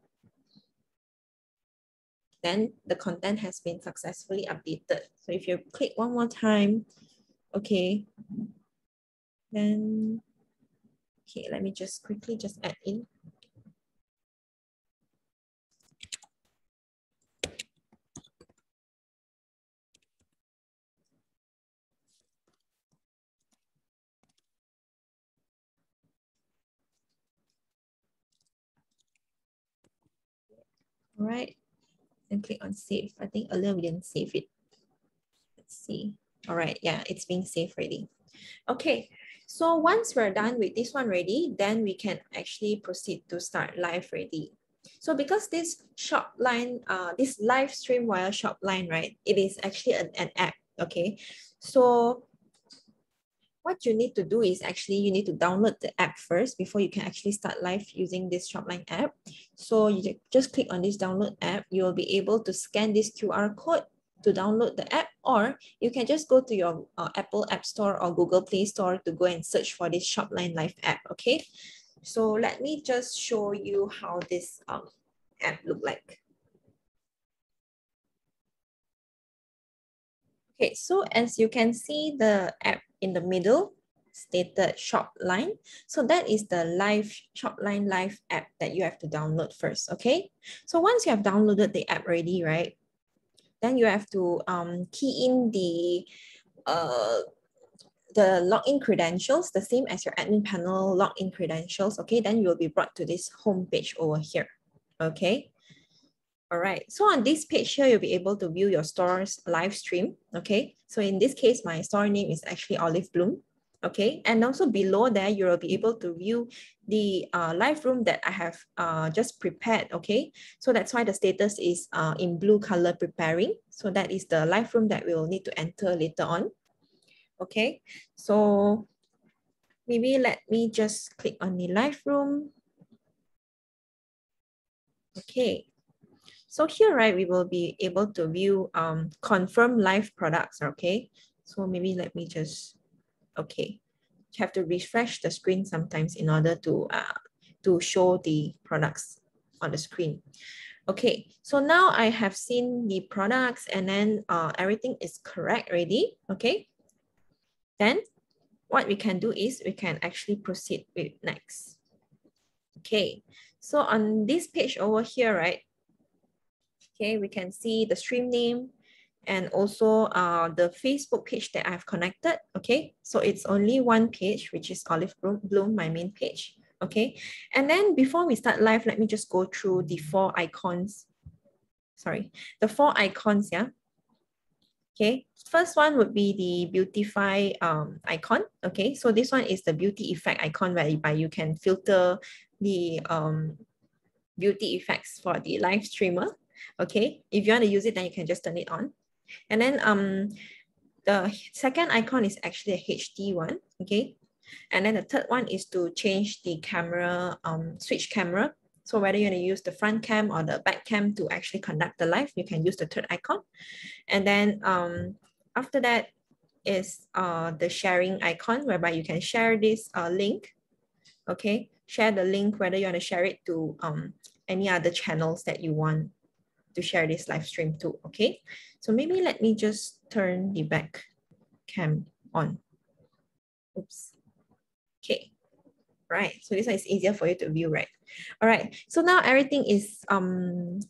Speaker 1: Then the content has been successfully updated. So if you click one more time, okay, then, okay, let me just quickly just add in. All right, and click on save. I think earlier we didn't save it. Let's see. All right, yeah, it's being saved already. Okay, so once we're done with this one ready, then we can actually proceed to start live ready. So because this Shopline, this live stream via Shopline, right, it is actually an app, okay? So what you need to do is actually you need to download the app first before you can actually start live using this Shopline app. So you just click on this download app. You will be able to scan this QR code to download the app, or you can just go to your Apple App Store or Google Play Store to go and search for this Shopline Live app, okay? So let me just show you how this app look like. Okay, so as you can see the app in the middle stated Shopline. So that is the live Shopline Live app that you have to download first, okay? So once you have downloaded the app already, right? Then you have to key in the login credentials, the same as your admin panel login credentials, okay? Then you will be brought to this home page over here, okay? All right, so on this page here, you'll be able to view your store's live stream, okay? So in this case, my store name is actually Olive Bloom, okay? And also below there, you will be able to view the live room that I have just prepared, okay? So that's why the status is in blue color preparing. So that is the live room that we will need to enter later on, okay? So maybe let me just click on the live room. Okay. So here, right, we will be able to view confirm live products, okay? So maybe let me just, okay. You have to refresh the screen sometimes in order to show the products on the screen. Okay, so now I have seen the products and then everything is correct already, okay? Then what we can do is we can actually proceed with next. Okay, so on this page over here, right? Okay, we can see the stream name and also the Facebook page that I've connected. Okay, so it's only one page, which is Olive Bloom, my main page. Okay, and then before we start live, let me just go through the four icons. Sorry, the four icons, yeah. Okay, first one would be the beautify icon. Okay, so this one is the beauty effect icon whereby you can filter the beauty effects for the live streamer. Okay, if you want to use it, then you can just turn it on. And then the second icon is actually a HD one. Okay, And then the third one is to change the camera, switch camera. So whether you're going to use the front cam or the back cam to actually conduct the live, you can use the third icon. And then after that is the sharing icon, whereby you can share this link. Okay, share the link, whether you want to share it to any other channels that you want to share this live stream to. Okay, so maybe let me just turn the back cam on. Oops. Okay, right. So this one is easier for you to view, right? All right. So now everything is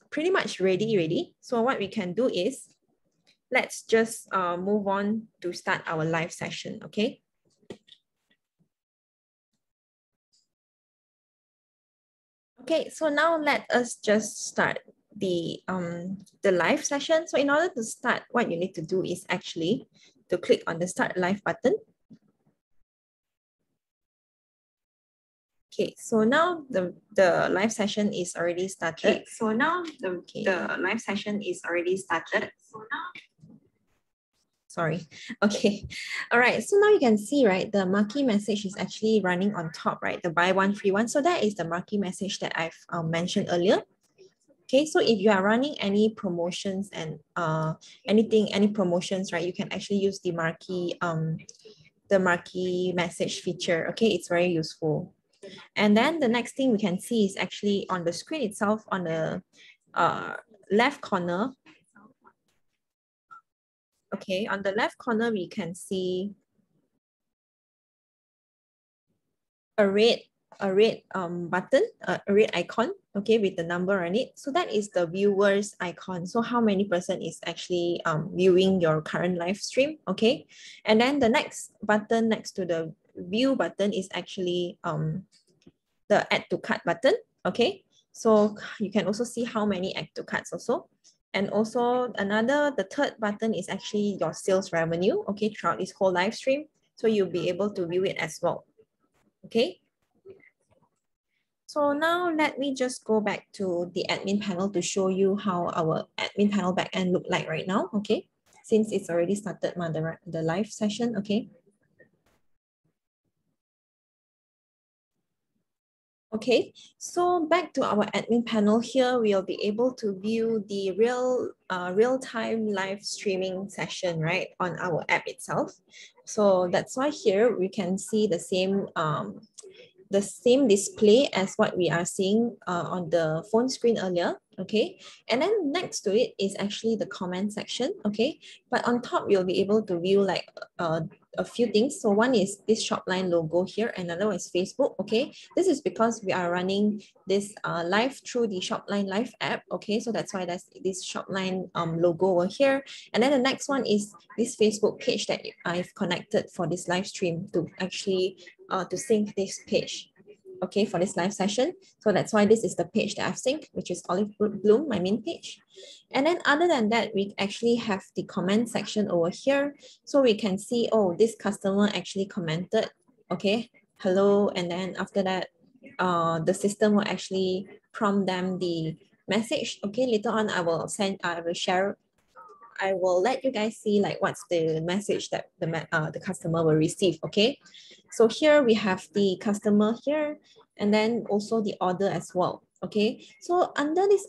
Speaker 1: pretty much ready. So what we can do is let's just move on to start our live session. Okay. Okay. So now let us just start the live session. So in order to start, what you need to do is actually to click on the start live button. Okay, so now the live session is already started. Okay, so now the live session is already started. So now, sorry. Okay, all right. So now you can see, right, the marquee message is actually running on top, right? The buy one free one. So that is the marquee message that I've mentioned earlier. Okay, so if you are running any promotions and any promotions, right, you can actually use the marquee message feature. Okay, it's very useful. And then the next thing we can see is actually on the screen itself, on the left corner. Okay, on the left corner, we can see a red button, a red icon, okay, with the number on it. So that is the viewers icon. So how many person is actually viewing your current live stream, okay? And then the next button next to the view button is actually the add to cart button, okay? So you can also see how many add to carts also. And also the third button is actually your sales revenue, okay, throughout this whole live stream. So you'll be able to view it as well, okay? So now let me just go back to the admin panel to show you how our admin panel backend look like right now, okay? Since it's already started the live session, okay? Okay, so back to our admin panel here, we'll be able to view the real-time live streaming session, right, on our app itself. So that's why here we can see the same display as what we are seeing on the phone screen earlier, okay? And then next to it is actually the comment section, okay? But on top, you'll be able to view like a few things. So one is this Shopline logo here, another one is Facebook, okay? This is because we are running this live through the Shopline Live app, okay? So that's why there's this Shopline logo over here. And then the next one is this Facebook page that I've connected for this live stream to actually to sync this page, okay, for this live session. So that's why this is the page that I've synced, which is Olive Bloom, my main page. And then other than that, we actually have the comment section over here. So we can see, oh, this customer actually commented, okay, hello. And then after that, the system will actually prompt them the message. Okay, later on, I will share, I will let you guys see like what's the message that the customer will receive, okay? So here we have the customer here, and then also the order as well, okay? So under this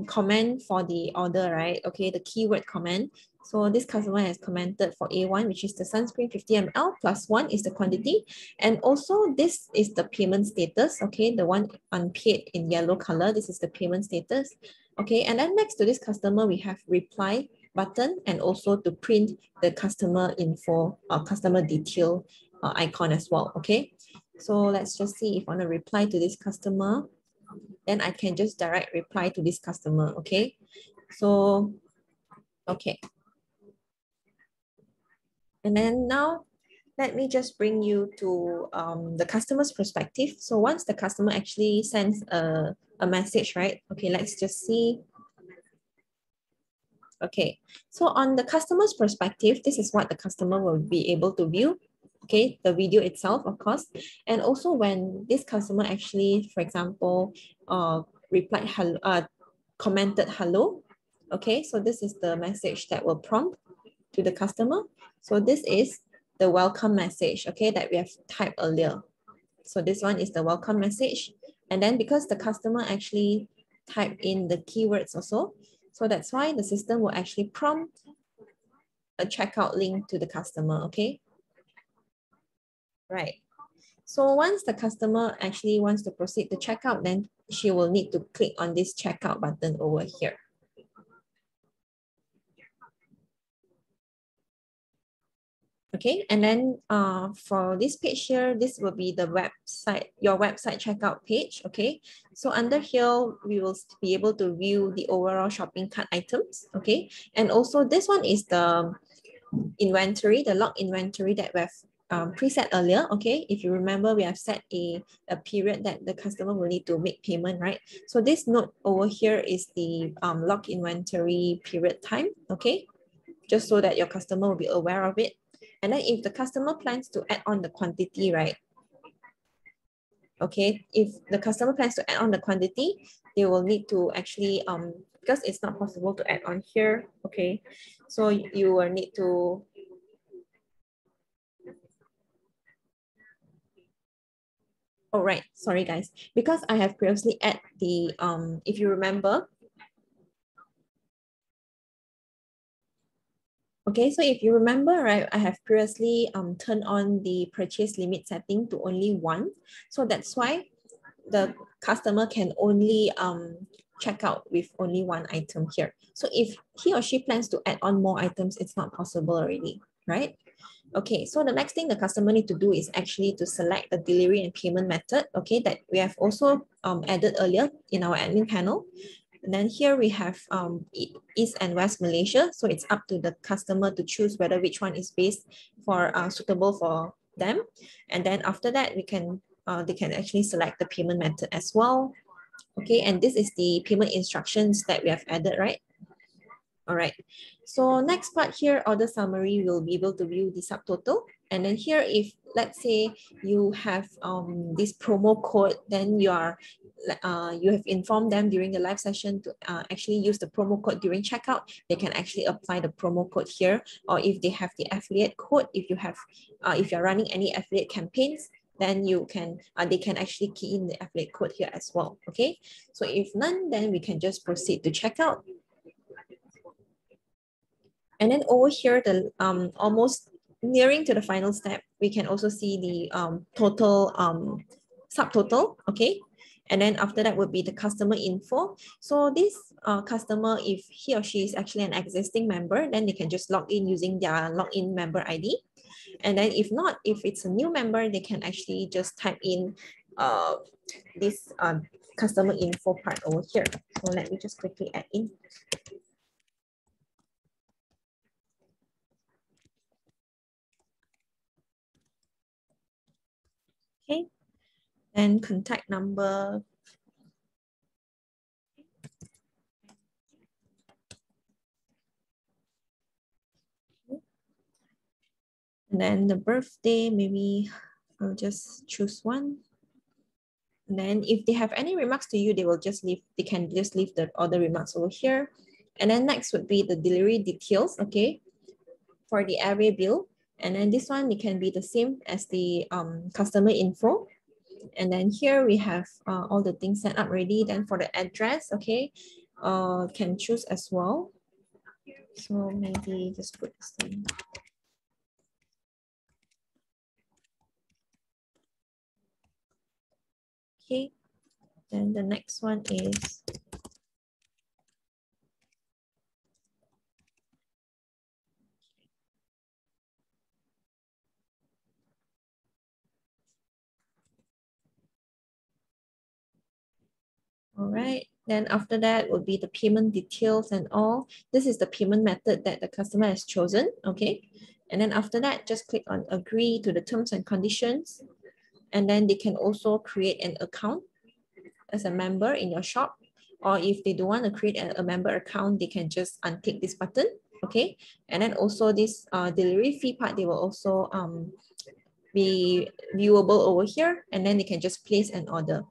Speaker 1: comment for the order, right? Okay, the keyword comment. So this customer has commented for A1, which is the sunscreen 50 ml plus 1 is the quantity. And also this is the payment status, okay? The one unpaid in yellow color, this is the payment status. Okay, and then next to this customer, we have reply button and also to print the customer info or customer detail icon as well, okay? So let's just see if I want to reply to this customer, then I can just direct reply to this customer, okay? So, okay. And then now, let me just bring you to the customer's perspective. So once the customer actually sends a message, right? Okay, let's just see. Okay, so on the customer's perspective, this is what the customer will be able to view. Okay, the video itself, of course. And also when this customer actually, for example, replied hello, commented hello. Okay, so this is the message that will prompt to the customer. So this is the welcome message, okay, that we have typed earlier. So this one is the welcome message. And then because the customer actually typed in the keywords also, so that's why the system will actually prompt a checkout link to the customer, okay? Right. So once the customer actually wants to proceed to checkout, then she will need to click on this checkout button over here. Okay, and then for this page here, this will be the website, your website checkout page. Okay, so under here, we will be able to view the overall shopping cart items. Okay, and also this one is the inventory, the log inventory that we have preset earlier. Okay, if you remember, we have set a period that the customer will need to make payment, right? So this note over here is the log inventory period time. Okay, just so that your customer will be aware of it. And then if the customer plans to add on the quantity, right? Okay, if the customer plans to add on the quantity, they will need to actually, because it's not possible to add on here, okay? So you will need to, oh right, sorry guys. Because I have previously add the, if you remember, okay, so if you remember, right, I have previously turned on the purchase limit setting to only 1. So that's why the customer can only check out with only 1 item here. So if he or she plans to add on more items, it's not possible already, right? Okay, so the next thing the customer need to do is actually to select the delivery and payment method, okay, that we have also added earlier in our admin panel. And then here we have East and West Malaysia. So it's up to the customer to choose whether which one is best for suitable for them. And then after that, we can they can actually select the payment method as well. Okay, and this is the payment instructions that we have added, right? All right. So next part here, order summary, we'll be able to view the subtotal. And then here, if let's say you have this promo code, then you have informed them during the live session to actually use the promo code during checkout. They can actually apply the promo code here, or if they have the affiliate code, if you have, if you're running any affiliate campaigns, then you can they can actually key in the affiliate code here as well. Okay. So if none, then we can just proceed to checkout. And then over here, the almost nearing to the final step, we can also see the total subtotal, okay? And then after that would be the customer info. So this customer, if he or she is actually an existing member, then they can just log in using their login member ID. And then if not, if it's a new member, they can actually just type in this customer info part over here. So let me just quickly add in. Okay, and contact number. And then the birthday, maybe I'll just choose one. And then if they have any remarks to you, they can just leave the order remarks over here. And then next would be the delivery details, okay, for the airway bill. And then this one, it can be the same as the customer info. And then here we have all the things set up ready. Then for the address, okay, can choose as well. So maybe just put this in. Okay, then the next one is all right. Then after that would be the payment details and all. This is the payment method that the customer has chosen, okay? And then after that, just click on agree to the terms and conditions. And then they can also create an account as a member in your shop. Or if they don't want to create a member account, they can just untick this button, okay? And then also this delivery fee part, they will also be viewable over here. And then they can just place an order.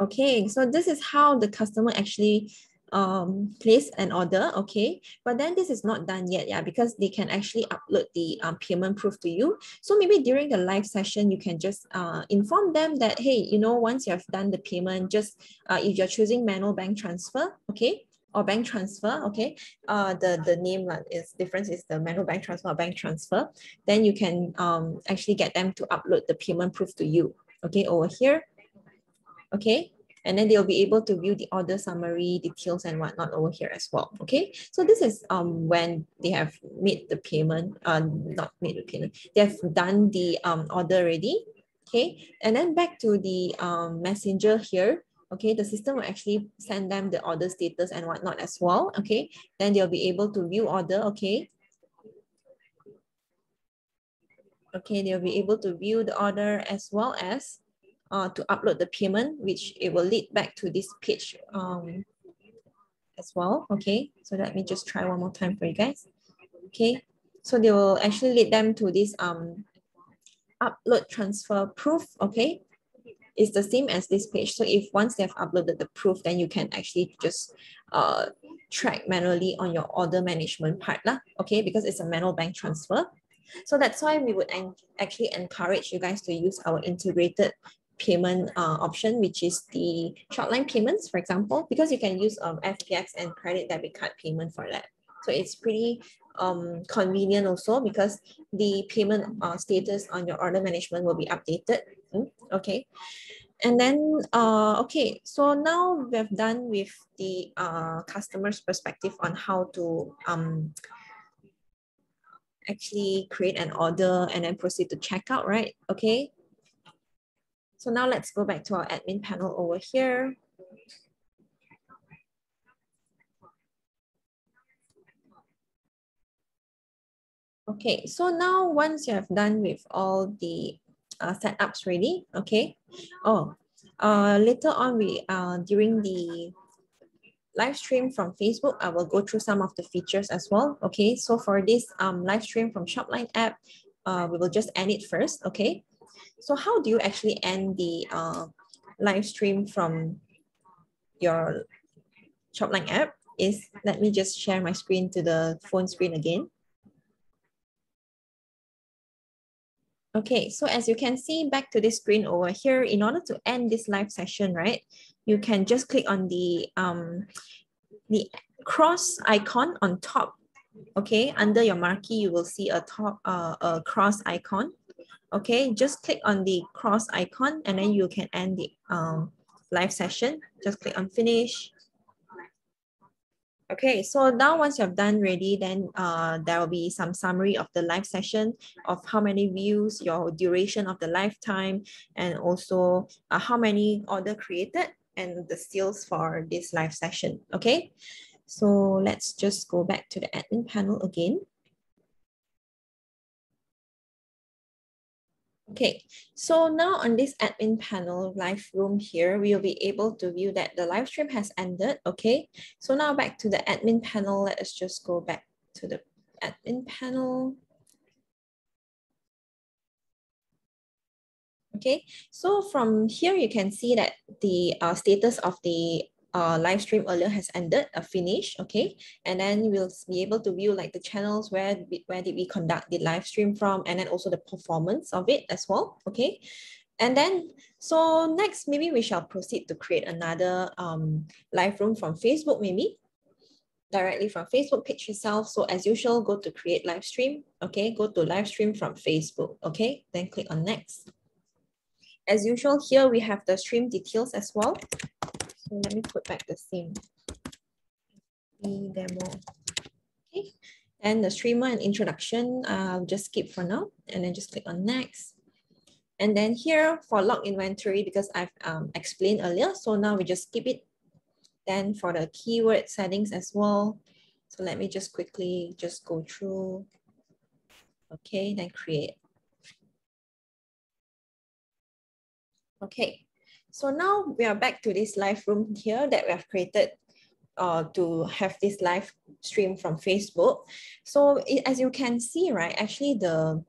Speaker 1: Okay, so this is how the customer actually place an order, okay? But then this is not done yet, yeah, because they can actually upload the payment proof to you. So maybe during the live session, you can just inform them that, hey, you know, once you have done the payment, just if you're choosing manual bank transfer, okay, or bank transfer, okay, the name is difference is the manual bank transfer or bank transfer, then you can actually get them to upload the payment proof to you, okay, over here, okay. And then they'll be able to view the order summary, details and whatnot over here as well, okay? So this is when they have made the payment, not made the payment, they have done the order already, okay? And then back to the messenger here, okay? The system will actually send them the order status and whatnot as well, okay? Then they'll be able to view order, okay? Okay, they'll be able to view the order as well as to upload the payment, which it will lead back to this page as well. Okay, so let me just try one more time for you guys. Okay, so they will actually lead them to this upload transfer proof. Okay, it's the same as this page. So if once they've uploaded the proof, then you can actually just track manually on your order management part lah. Okay, because it's a manual bank transfer. So that's why we would actually encourage you guys to use our integrated payment option, which is the shortline payments, for example, because you can use FPX and credit debit card payment for that. So it's pretty convenient also because the payment status on your order management will be updated. Okay. And then, okay, so now we've done with the customer's perspective on how to actually create an order and then proceed to checkout, right? Okay. So now let's go back to our admin panel over here. Okay, so now once you have done with all the setups ready, okay. Oh, later on during the live stream from Facebook, I will go through some of the features as well. Okay, so for this live stream from Shopline app, we will just end it first. Okay, so how do you actually end the live stream from your Shopline app? Let me just share my screen to the phone screen again. Okay, so as you can see back to this screen over here, in order to end this live session, right, you can just click on the cross icon on top. Okay, under your marquee, you will see a cross icon. Okay, just click on the cross icon and then you can end the live session. Just click on finish. Okay, so now once you have done ready, then there will be some summary of the live session of how many views, your duration of the lifetime, and also how many order created and the sales for this live session. Okay, so let's just go back to the admin panel again. Okay, so now on this admin panel live room here, we will be able to view that the live stream has ended. Okay, so now back to the admin panel, let us just go back to the admin panel. Okay, so from here you can see that the status of the live stream earlier has ended, finished, okay? And then we'll be able to view like the channels, where did we conduct the live stream from, and then also the performance of it as well, okay? And then, so next, maybe we shall proceed to create another live room from Facebook, maybe directly from Facebook page itself. So as usual, go to create live stream, okay? Go to live stream from Facebook, okay? Then click on next. As usual, here we have the stream details as well. So let me put back the same demo. Okay, and the streamer and introduction, I'll just skip for now and then just click on next. And then here for log inventory, because I've explained earlier, so now we just skip it. Then for the keyword settings as well. So let me just quickly just go through. Okay, then create. Okay, so now we are back to this live room here that we have created to have this live stream from Facebook. So as you can see, right, actually the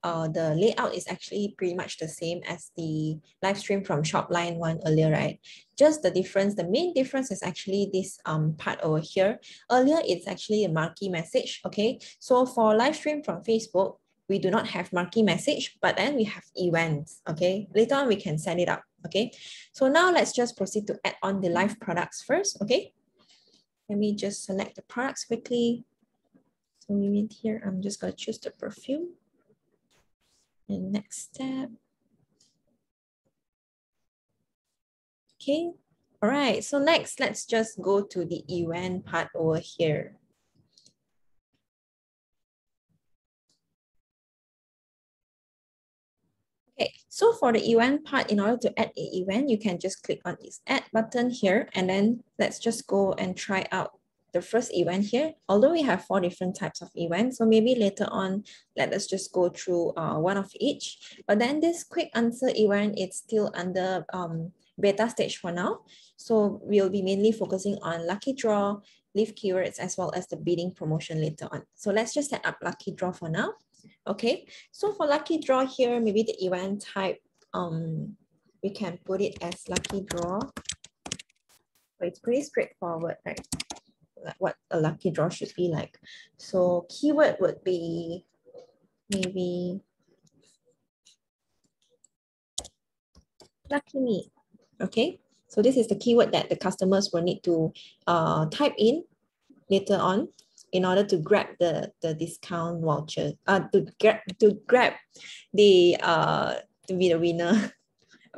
Speaker 1: the layout is actually pretty much the same as the live stream from Shopline one earlier, right? Just the difference, the main difference is actually this part over here. Earlier, it's actually a marquee message, okay? So for live stream from Facebook, we do not have marquee message, but then we have events, okay? Later on, we can set it up, okay? So now let's just proceed to add on the live products first, okay? Let me just select the products quickly. So we mean here, I'm just gonna choose the perfume. And next step. Okay, all right, so next, let's just go to the event part over here. Okay, so for the event part, in order to add an event, you can just click on this add button here, and then let's just go and try out the first event here. Although we have 4 different types of events, so maybe later on, let us just go through one of each. But then this quick answer event, it's still under beta stage for now. So we'll be mainly focusing on lucky draw, leave keywords, as well as the bidding promotion later on. So let's just set up lucky draw for now. Okay, so for lucky draw here, maybe the event type, we can put it as lucky draw. So it's pretty straightforward, right? Like what a lucky draw should be like. So keyword would be maybe lucky me. Okay, so this is the keyword that the customers will need to type in later on in order to grab the discount voucher, to grab the to be the winner.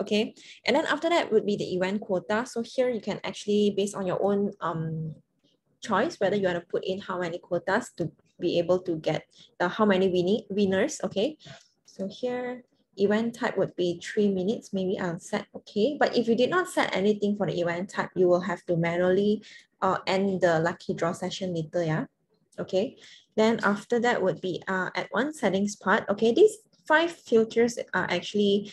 Speaker 1: Okay, and then after that would be the event quota. So here you can actually, based on your own choice, whether you want to put in how many quotas to be able to get how many winners. Okay, so here event type would be 3 minutes. Maybe I'll set okay. But if you did not set anything for the event type, you will have to manually end the lucky draw session later. Yeah. Okay. Then after that would be at one settings part. Okay, these 5 filters are actually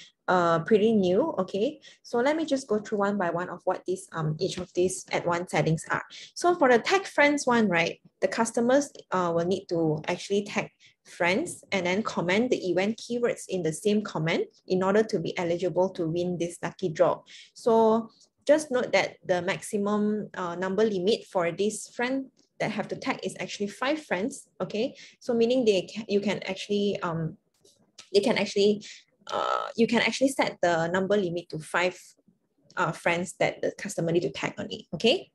Speaker 1: pretty new. Okay, so let me just go through one by one of what these each of these at one settings are. So for the tag friends one, right, the customers will need to actually tag friends and then comment the event keywords in the same comment in order to be eligible to win this lucky draw. So just note that the maximum number limit for this friend that have to tag is actually 5 friends. Okay, so meaning you can actually you can actually set the number limit to 5 friends that the customer need to tag on it. Okay,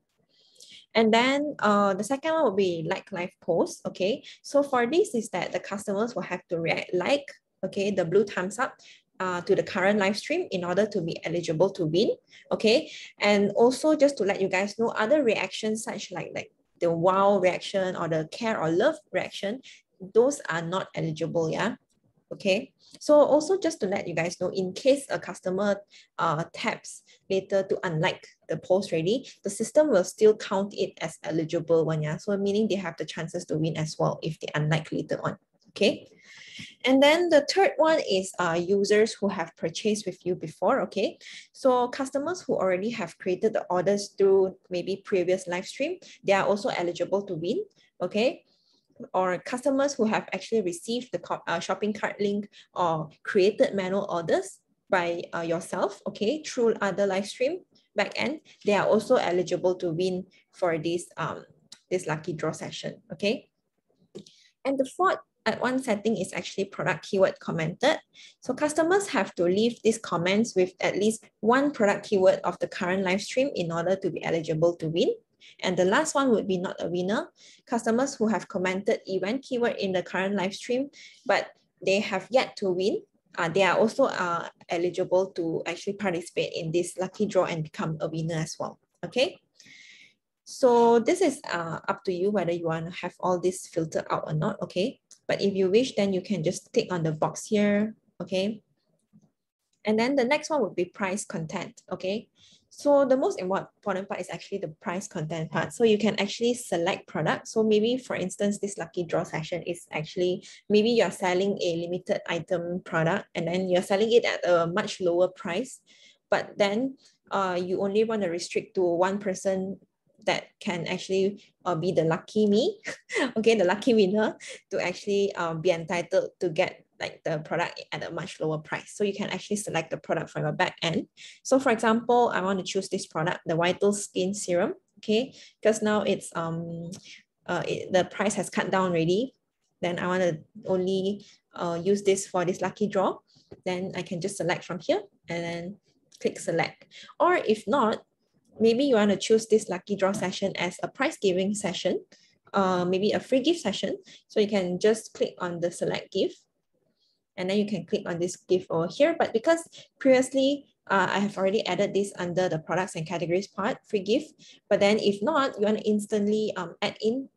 Speaker 1: and then the second one will be like live post. Okay, so for this is that the customers will have to react like, okay, the blue thumbs up to the current live stream in order to be eligible to win. Okay, and also just to let you guys know, other reactions such like the wow reaction or the care or love reaction, those are not eligible. Yeah. Okay, so also just to let you guys know, in case a customer taps later to unlike the post already, the system will still count it as eligible one. Yeah, so meaning they have the chances to win as well if they unlike later on. Okay, and then the third one is users who have purchased with you before. Okay, so customers who already have created the orders through maybe previous live stream, they are also eligible to win. Okay, or customers who have actually received the shopping cart link or created manual orders by yourself, okay, through other live stream backend, they are also eligible to win for this lucky draw session. Okay, and the fourth at one setting is actually product keyword commented. So customers have to leave these comments with at least one product keyword of the current live stream in order to be eligible to win. And the last one would be not a winner. Customers who have commented event keyword in the current live stream, but they have yet to win, they are also eligible to actually participate in this lucky draw and become a winner as well. Okay. So this is up to you whether you want to have all this filtered out or not. Okay. But if you wish, then you can just click on the box here. Okay. And then the next one would be price content. Okay. So the most important part is actually the price content part. So you can actually select products. So maybe, for instance, this lucky draw session is actually, maybe you're selling a limited item product and then you're selling it at a much lower price, but then you only want to restrict to one person that can actually be the lucky me, okay, the lucky winner to actually be entitled to get like the product at a much lower price. So you can actually select the product from your back end. So for example, I want to choose this product, the Vital Skin Serum, okay? Because now it's the price has cut down already. Then I want to only use this for this lucky draw. Then I can just select from here and then click select. Or if not, maybe you want to choose this lucky draw session as a prize giving session, maybe a free gift session. So you can just click on the select gift and then you can click on this gift over here. But because previously I have already added this under the products and categories part, free gift. But then if not, you want to instantly add in,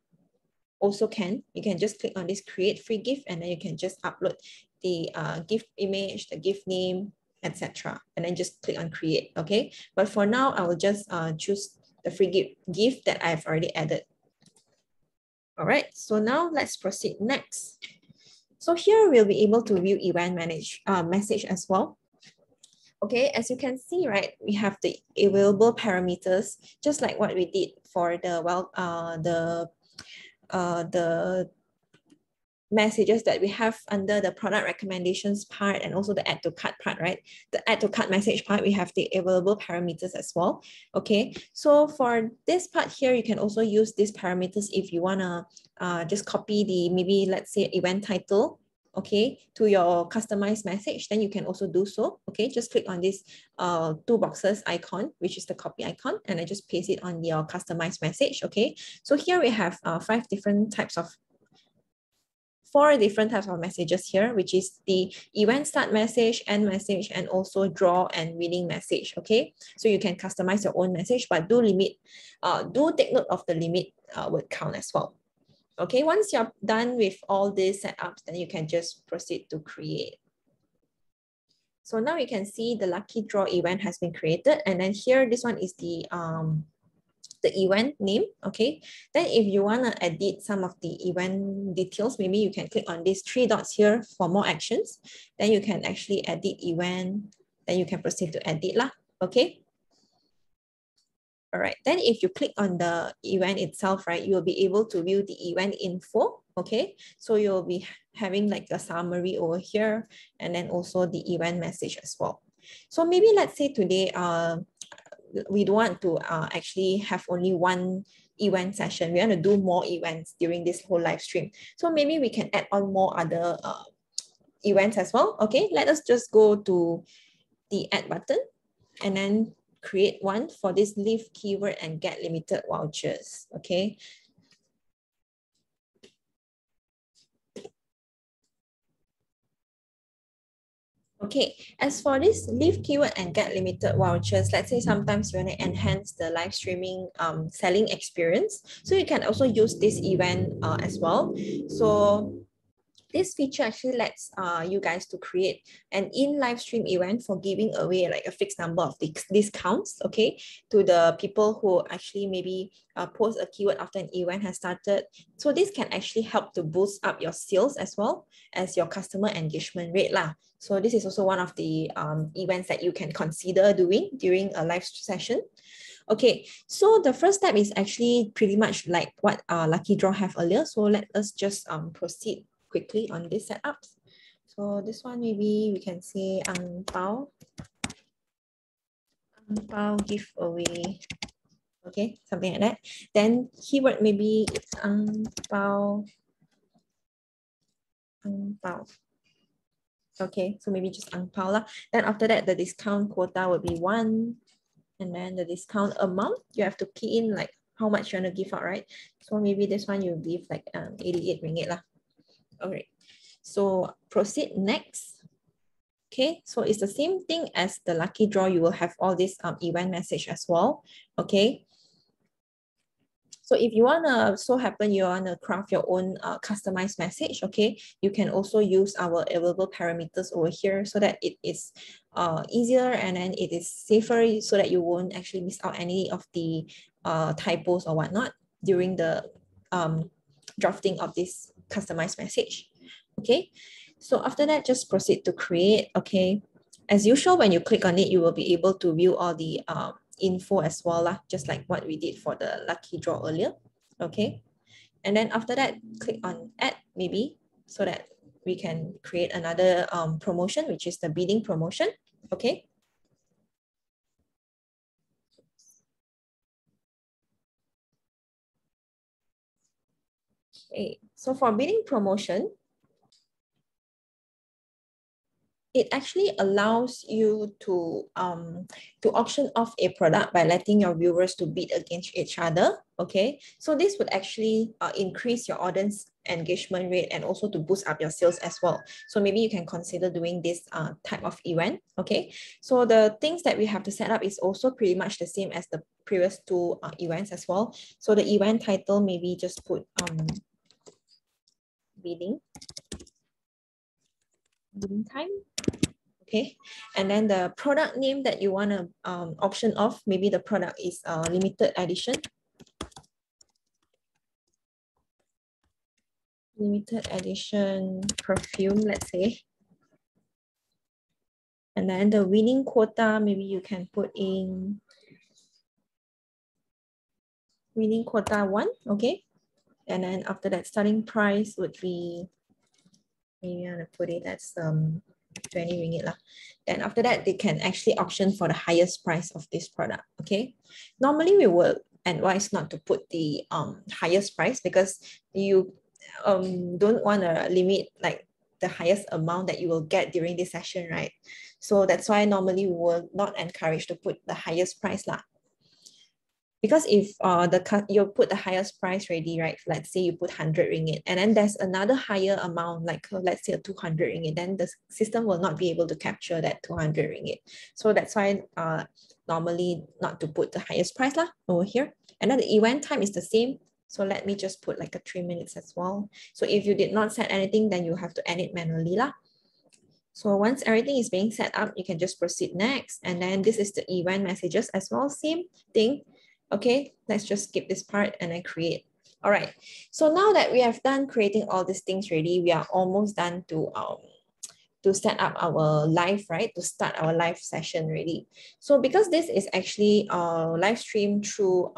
Speaker 1: also can. You can just click on this create free gift and then you can just upload the gift image, the gift name, etc. And then just click on create, okay? But for now, I will just choose the free gift that I've already added. All right, so now let's proceed next. So here we'll be able to view event message as well. Okay, as you can see, right, we have the available parameters, just like what we did for the messages that we have under the product recommendations part and also the add to cart part, right? The add to cart message part, we have the available parameters as well. Okay, so for this part here, you can also use these parameters if you want to just copy the, maybe let's say event title, okay, to your customized message, then you can also do so. Okay, just click on this two boxes icon, which is the copy icon, and I just paste it on your customized message. Okay, so here we have four different types of messages here, which is the event start message, end message, and also draw and winning message. Okay, so you can customize your own message, but do take note of the limit word count as well. Okay, once you're done with all these setups, then you can just proceed to create. So now you can see the lucky draw event has been created, and then here this one is the event name. Okay, then if you want to edit some of the event details, maybe you can click on these three dots here for more actions. Then you can actually edit event, then you can proceed to edit lah. Okay. All right, then if you click on the event itself, right, you will be able to view the event info. Okay, so you'll be having like a summary over here and then also the event message as well. So maybe let's say today, we don't want to actually have only one event session. We want to do more events during this whole live stream. So maybe we can add on more other events as well. Okay, let us just go to the add button and then create one for this leave keyword and get limited vouchers. Okay. Okay, as for this leave keyword and get limited vouchers, let's say sometimes you want to enhance the live streaming selling experience. So you can also use this event as well. So this feature actually lets you guys to create an in-live stream event for giving away like a fixed number of discounts, okay, to the people who actually maybe post a keyword after an event has started. So this can actually help to boost up your sales as well as your customer engagement rate lah. So this is also one of the events that you can consider doing during a live session. Okay, so the first step is actually pretty much like what Lucky Draw have earlier. So let us just proceed quickly on this setups. So this one, maybe we can say ang pao giveaway. Okay, something like that. Then keyword maybe it's ang pao. Okay, so maybe just ang pao lah. Then after that, the discount quota will be 1. And then the discount amount, you have to key in like how much you want to give out, right? So maybe this one you give like 88 ringgit lah. All right, so proceed next. Okay, so it's the same thing as the lucky draw. You will have all this event message as well. Okay, so if you want to, so happen you want to craft your own customized message, okay, you can also use our available parameters over here so that it is easier and then it is safer so that you won't actually miss out any of the typos or whatnot during the drafting of this customized message. Okay, so after that, just proceed to create. Okay, as usual, when you click on it, you will be able to view all the info as well, just like what we did for the lucky draw earlier. Okay, and then after that, click on add maybe so that we can create another promotion, which is the bidding promotion. Okay. Okay, so for bidding promotion, it actually allows you to auction off a product by letting your viewers to bid against each other. Okay, so this would actually increase your audience engagement rate and also to boost up your sales as well. So maybe you can consider doing this type of event. Okay, so the things that we have to set up is also pretty much the same as the previous two events as well. So the event title, maybe just put bidding time. Okay, and then the product name that you want to option off, maybe the product is limited edition. Limited edition perfume, let's say. And then the winning quota, maybe you can put in winning quota 1, okay? And then after that, starting price would be, maybe I'm gonna put it as 20 ringgit lah. Then after that, they can actually auction for the highest price of this product, okay? Normally we will advise not to put the highest price because you don't want to limit like the highest amount that you will get during this session, right? So that's why normally we will not encourage to put the highest price lah. Because if you put the highest price ready, right? Let's say you put 100 ringgit and then there's another higher amount, like let's say a 200 ringgit, then the system will not be able to capture that 200 ringgit. So that's why normally not to put the highest price lah over here. And then the event time is the same. So let me just put like a 3 minutes as well. So if you did not set anything, then you have to edit manually lah. So once everything is being set up, you can just proceed next. And then this is the event messages as well, same thing. Okay, let's just skip this part and then create. All right, so now that we have done creating all these things ready, we are almost done to set up our live, right? To start our live session ready. So because this is actually a live stream through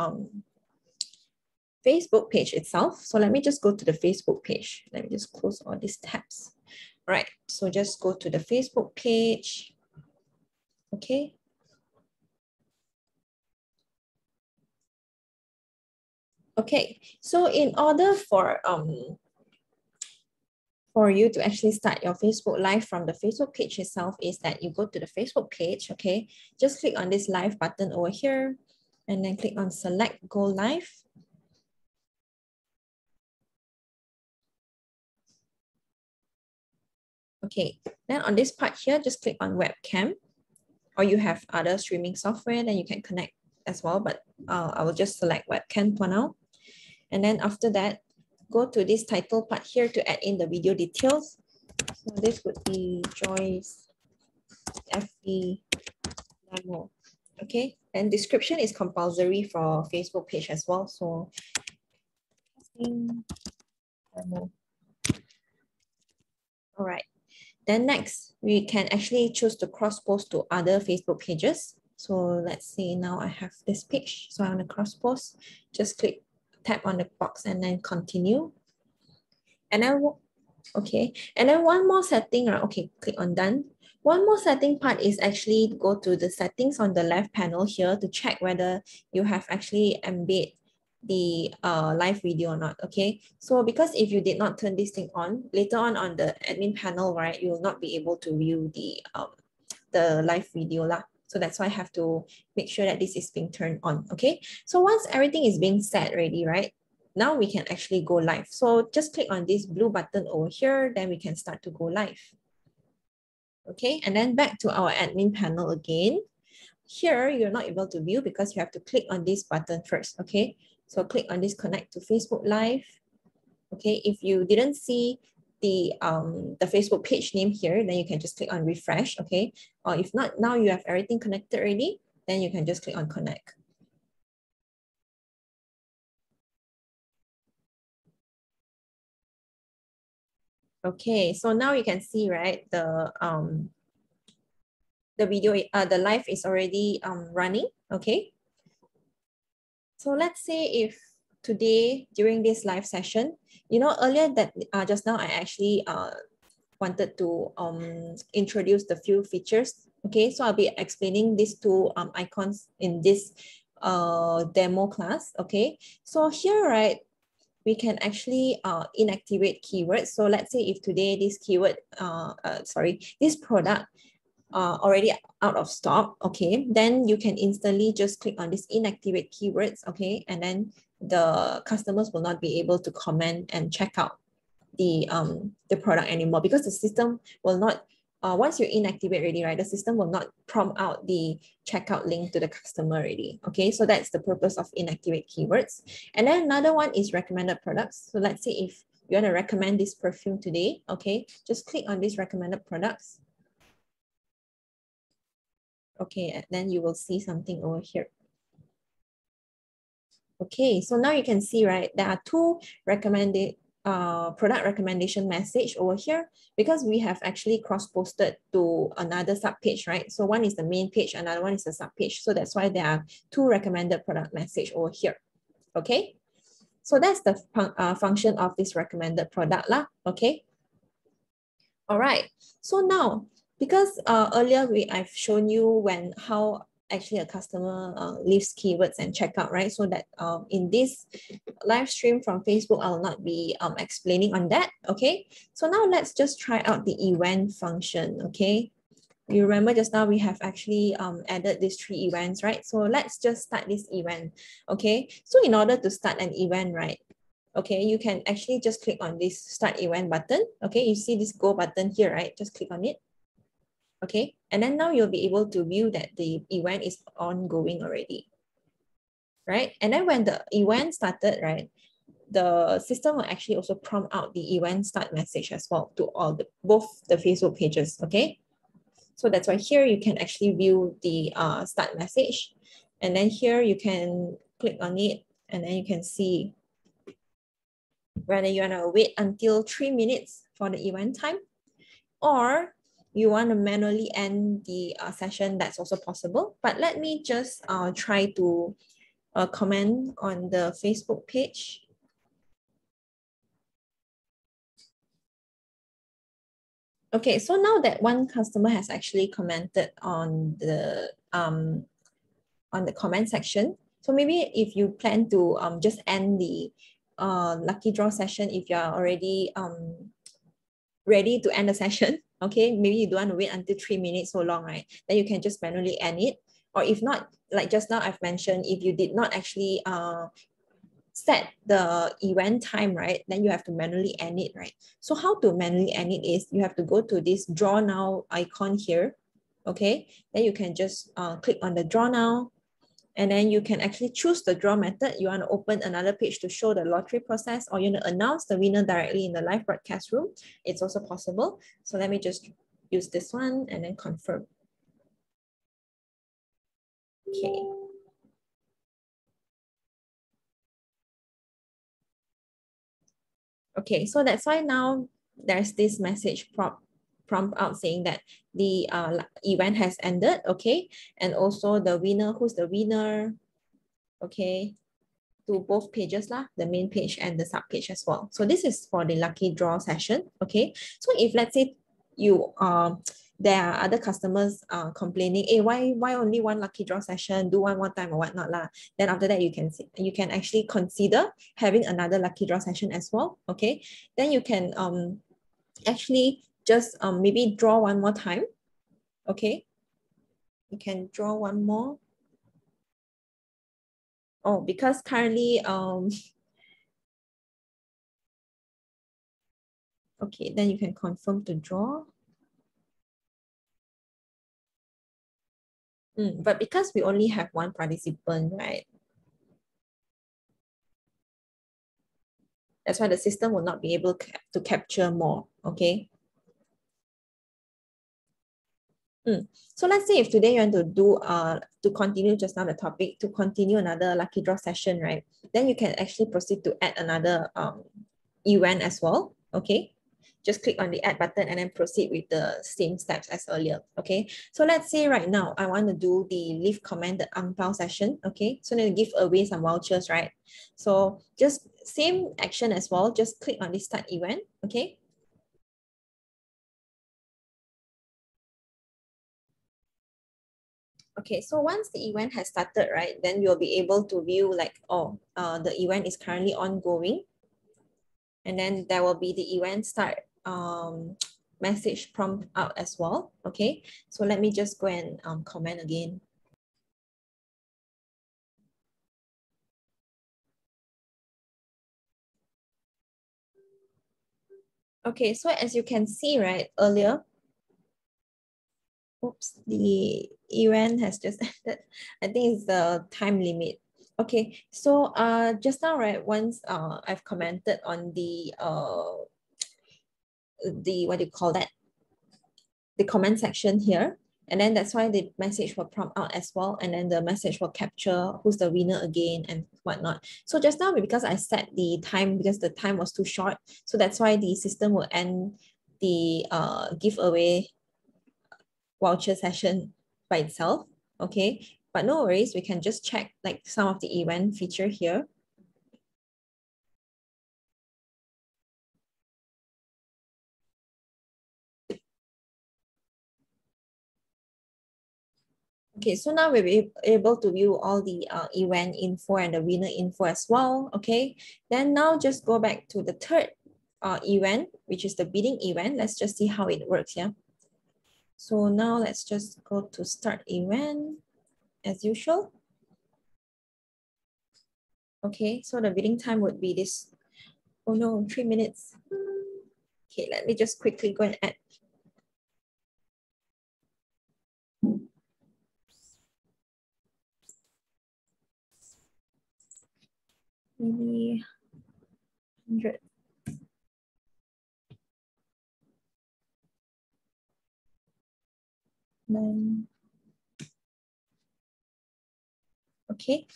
Speaker 1: Facebook page itself. So let me just go to the Facebook page. Let me just close all these tabs. All right, so just go to the Facebook page. Okay. Okay, so in order for you to actually start your Facebook Live from the Facebook page itself is that you go to the Facebook page, okay? Just click on this live button over here and then click on select go live. Okay, then on this part here, just click on webcam, or you have other streaming software, then you can connect as well, but I will just select webcam for now. And then after that, go to this title part here to add in the video details. So this would be Joyce FB demo. Okay, and description is compulsory for Facebook page as well. So demo. All right. Then next, we can actually choose to cross post to other Facebook pages. So let's say now I have this page. So I want to cross post. Just click, tap on the box and then continue. And then, okay. And then one more setting, right? Okay, click on done. One more setting part is actually go to the settings on the left panel here to check whether you have actually embed the live video or not, okay? So because if you did not turn this thing on, later on the admin panel, right, you will not be able to view the live video lah. So that's why I have to make sure that this is being turned on, okay? So once everything is being set ready, right, now we can actually go live. So just click on this blue button over here, then we can start to go live. Okay, and then back to our admin panel again. Here, you're not able to view because you have to click on this button first, okay? So click on this connect to Facebook Live. Okay, if you didn't see the Facebook page name here, then you can just click on refresh, okay? Or if not, now you have everything connected already, then you can just click on connect. Okay, so now you can see, right, the video, the live is already running, okay? So let's say if today during this live session, you know, earlier that just now I actually wanted to introduce the few features. Okay, so I'll be explaining these two icons in this demo class. Okay, so here, right, we can actually inactivate keywords. So let's say if today this keyword, this product already out of stock, okay, then you can instantly just click on this inactivate keywords, okay, and then the customers will not be able to comment and check out the product anymore, because the system will not, once you inactivate already, right, the system will not prompt out the checkout link to the customer already. Okay, so that's the purpose of inactivate keywords. And then another one is recommended products. So let's say if you want to recommend this perfume today, okay, just click on these recommended products. Okay, and then you will see something over here. Okay, so now you can see, right, there are two recommended product recommendation message over here, because we have actually cross-posted to another sub-page, right? So one is the main page, another one is the sub-page. So that's why there are two recommended product message over here. Okay, so that's the function of this recommended product lah. Okay. All right. So now, because earlier I've shown you how actually a customer leaves keywords and checkout, right? So that in this live stream from Facebook, I will not be explaining on that, okay? So now let's just try out the event function, okay? You remember just now we have actually added these 3 events, right? So let's just start this event, okay? So in order to start an event, right, okay, you can actually just click on this start event button, okay? You see this go button here, right? Just click on it. Okay, and then now you'll be able to view that the event is ongoing already, right? And then when the event started, right, the system will actually also prompt out the event start message as well to both the Facebook pages, okay? So that's why here you can actually view the start message. And then here you can click on it and then you can see whether you want to wait until 3 minutes for the event time, or you want to manually end the session, that's also possible. But let me just try to comment on the Facebook page. Okay, so now that one customer has actually commented on the comment section, so maybe if you plan to just end the lucky draw session, if you are already ready to end the session, okay, maybe you don't want to wait until 3 minutes so long, right? Then you can just manually end it. Or if not, like just now I've mentioned, if you did not actually set the event time, right, then you have to manually end it, right? So how to manually end it is you have to go to this draw now icon here, okay? Then you can just click on the draw now, and then you can actually choose the draw method. You want to open another page to show the lottery process, or you want to announce the winner directly in the live broadcast room. It's also possible. So let me just use this one and then confirm. Okay. Okay, so that's why now there's this message prompt out saying that the event has ended, okay? And also the winner, who's the winner, okay? To both pages lah, the main page and the sub page as well. So this is for the lucky draw session, okay? So if let's say you there are other customers complaining, hey, why only one lucky draw session? Do one more time or whatnot lah. Then after that, you can actually consider having another lucky draw session as well, okay? Then you can actually just maybe draw one more time, okay? You can draw one more. Oh, because currently okay, then you can confirm to draw. But because we only have one participant, right? That's why the system will not be able to capture more, okay? So let's say if today you want to do, to continue just now the topic, to continue another lucky draw session, right? Then you can actually proceed to add another event as well, okay? Just click on the add button and then proceed with the same steps as earlier, okay? So let's say right now, I want to do the leave comment, the ang pao session, okay? So then give away some vouchers, right? So just same action as well, just click on the start event, okay? Okay, so once the event has started, right, then you'll be able to view like, oh, the event is currently ongoing. And then there will be the event start message prompt out as well. Okay, so let me just go and comment again. Okay, so as you can see, right, earlier, oops, the event has just ended. I think it's the time limit. Okay, so just now, right, once I've commented on the what do you call that? The comment section here. And then that's why the message will prompt out as well. And then the message will capture who's the winner again and whatnot. So just now, because I set the time, because the time was too short, so that's why the system will end the giveaway voucher session by itself. Okay, but no worries, we can just check like some of the event feature here. Okay, so now we'll be able to view all the event info and the winner info as well. Okay, then now just go back to the third event, which is the bidding event. Let's just see how it works. Yeah. So now let's just go to start event as usual. Okay, so the bidding time would be this. Oh no, 3 minutes. Okay, let me just quickly go and add. Maybe 100. Then, okay.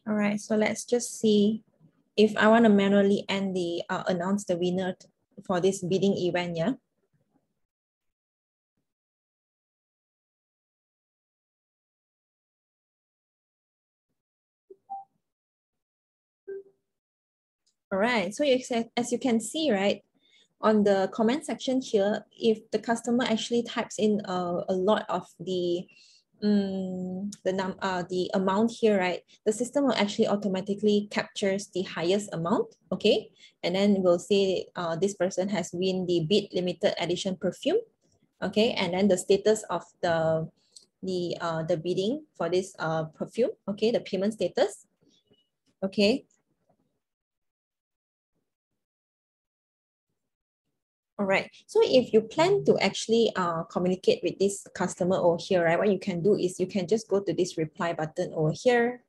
Speaker 1: All right, so let's just see if I want to manually end the announce the winner for this bidding event. Yeah. All right, so as you can see, right, on the comment section here, if the customer actually types in a lot of the the amount here, right, the system will actually automatically captures the highest amount, okay, and then we'll say this person has win the bid limited edition perfume, okay, and then the status of the bidding for this perfume, okay, the payment status, okay. All right. So if you plan to actually communicate with this customer over here, right, what you can do is you can just go to this reply button over here.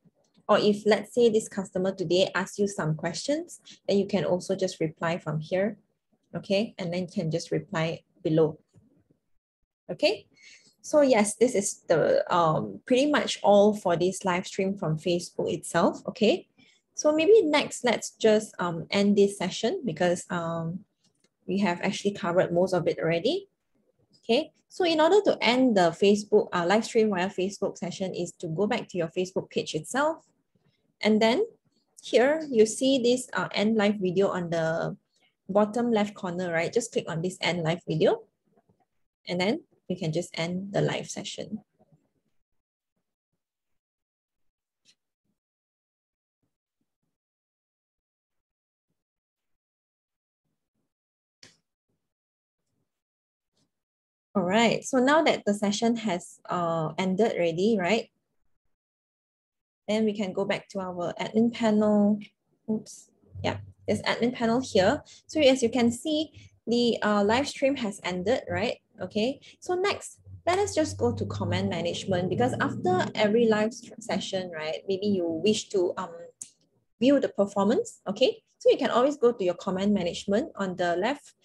Speaker 1: Or if let's say this customer today asks you some questions, then you can also just reply from here. Okay. And then you can just reply below. Okay. So yes, this is the pretty much all for this live stream from Facebook itself. Okay. So maybe next, let's just end this session because we have actually covered most of it already. Okay, so in order to end the Facebook live stream via Facebook session is to go back to your Facebook page itself. And then here you see this end live video on the bottom left corner, right? Just click on this end live video. And then you can just end the live session. All right, so now that the session has ended already, right? Then we can go back to our admin panel. Oops, yeah, there's admin panel here. So as you can see, the live stream has ended, right? Okay, so next, let us just go to comment management because after every live session, right, maybe you wish to view the performance, okay? So you can always go to your comment management on the left,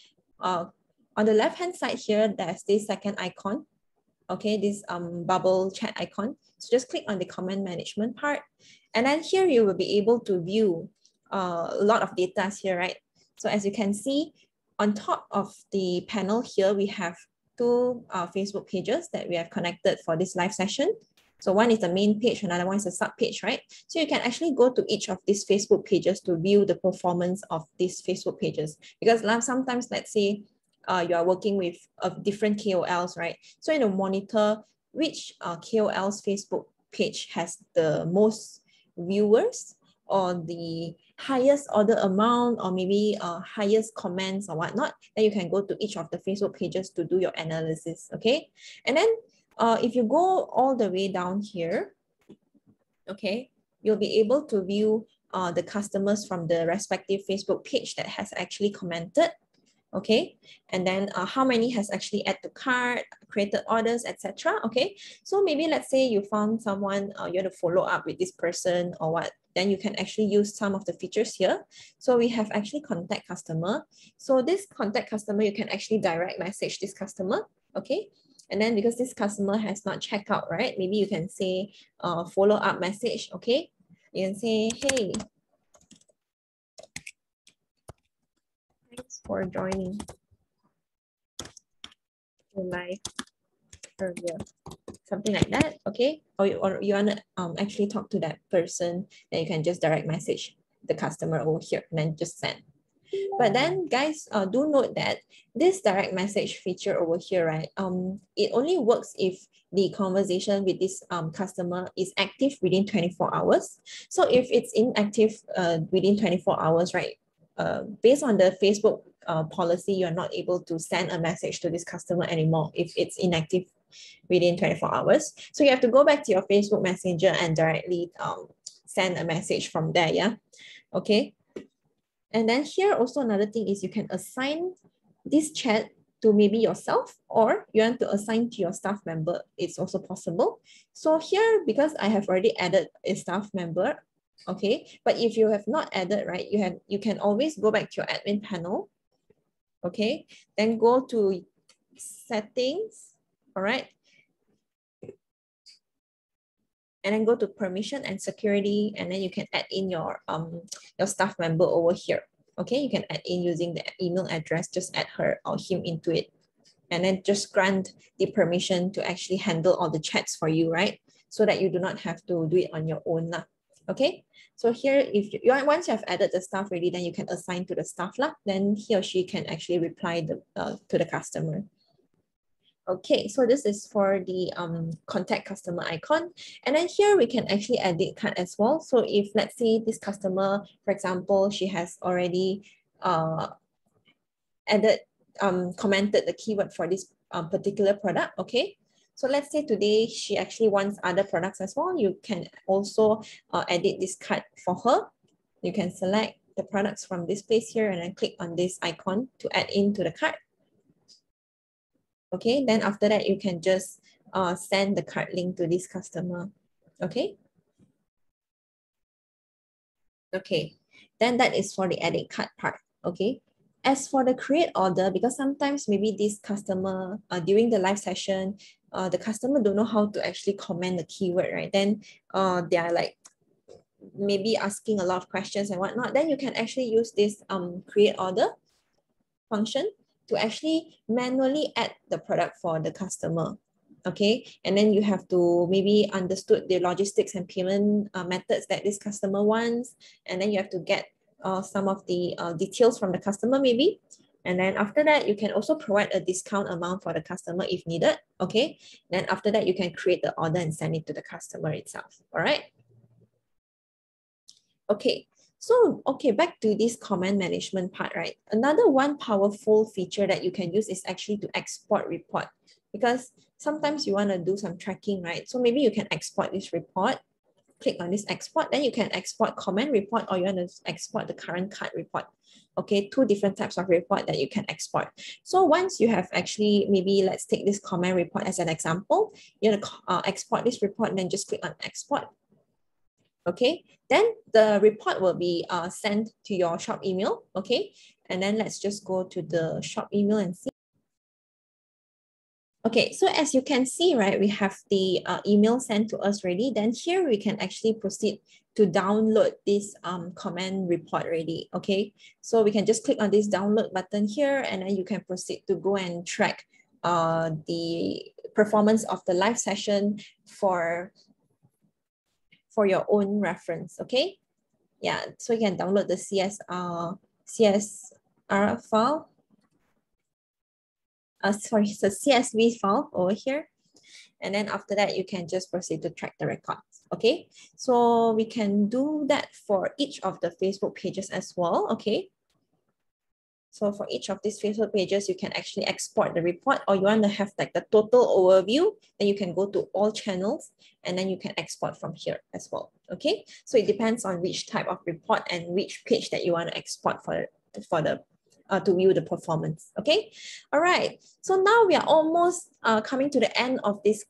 Speaker 1: on the left-hand side here, there's this second icon, okay, this bubble chat icon. So just click on the comment management part. And then here you will be able to view a lot of data here, right? So as you can see, on top of the panel here, we have two Facebook pages that we have connected for this live session. So one is the main page, another one is a sub page, right? So you can actually go to each of these Facebook pages to view the performance of these Facebook pages. Because sometimes, let's say, you are working with different KOLs, right? So you know, monitor which KOL's Facebook page has the most viewers or the highest order amount or maybe highest comments or whatnot. Then you can go to each of the Facebook pages to do your analysis, okay? And then if you go all the way down here, okay, you'll be able to view the customers from the respective Facebook page that has actually commented, okay, and then how many has actually added to cart, created orders, etc. Okay, so maybe let's say you found someone, you want to follow up with this person or what, then you can actually use some of the features here. So we have actually contact customer. So this contact customer, you can actually direct message this customer, okay. And then because this customer has not checked out, right? Maybe you can say follow up message, okay? You can say, hey, thanks for joining the live earlier. Something like that, okay? Or you want to actually talk to that person, then you can just direct message the customer over here and then just send. But then guys, do note that this direct message feature over here, right? It only works if the conversation with this customer is active within 24 hours. So if it's inactive within 24 hours, right? Based on the Facebook policy, you're not able to send a message to this customer anymore if it's inactive within 24 hours. So you have to go back to your Facebook Messenger and directly send a message from there, yeah? Okay. And then here also another thing is you can assign this chat to maybe yourself, or you want to assign to your staff member, it's also possible. So here, because I have already added a staff member, okay, but if you have not added, right, you can always go back to your admin panel, okay, then go to settings, all right, and then go to permission and security, and then you can add in your staff member over here. Okay, you can add in using the email address, just add her or him into it, and then just grant the permission to actually handle all the chats for you, right? So that you do not have to do it on your own lah. Okay, so here, if you once you have added the staff already, then you can assign to the staff lah. Then he or she can actually reply to the customer. Okay, so this is for the contact customer icon. And then here we can actually edit cart as well. So if let's say this customer, for example, she has already commented the keyword for this particular product, okay? So let's say today she actually wants other products as well. You can also edit this cart for her. You can select the products from this place here and then click on this icon to add into the cart. Okay, then after that, you can just send the cart link to this customer. Okay. Okay, then that is for the edit cart part. Okay. As for the create order, because sometimes maybe this customer during the live session, the customer don't know how to actually comment the keyword, right? Then they are like maybe asking a lot of questions and whatnot. Then you can actually use this create order function to actually manually add the product for the customer. Okay, and then you have to maybe understood the logistics and payment methods that this customer wants, and then you have to get some of the details from the customer maybe. And then after that, you can also provide a discount amount for the customer if needed. Okay, then after that, you can create the order and send it to the customer itself. All right. Okay, so, okay, back to this comment management part, right? Another one powerful feature that you can use is actually to export report, because sometimes you want to do some tracking, right? So maybe you can export this report, click on this export, then you can export comment report, or you want to export the current cart report. Okay, two different types of report that you can export. So once you have actually, maybe let's take this comment report as an example, you want to export this report, and then just click on export. Okay, then the report will be sent to your shop email. Okay, and then let's just go to the shop email and see. Okay, so as you can see, right, we have the email sent to us already. Then here we can actually proceed to download this comment report already. Okay, so we can just click on this download button here, and then you can proceed to go and track the performance of the live session for your own reference, okay? Yeah, so you can download the CSR file. sorry, it's a CSV file over here. And then after that, you can just proceed to track the records. Okay, so we can do that for each of the Facebook pages as well. Okay. So for each of these Facebook pages, you can actually export the report, or you want to have like the total overview, then you can go to all channels and then you can export from here as well. Okay, so it depends on which type of report and which page that you want to export for the to view the performance. Okay, all right. So now we are almost coming to the end of this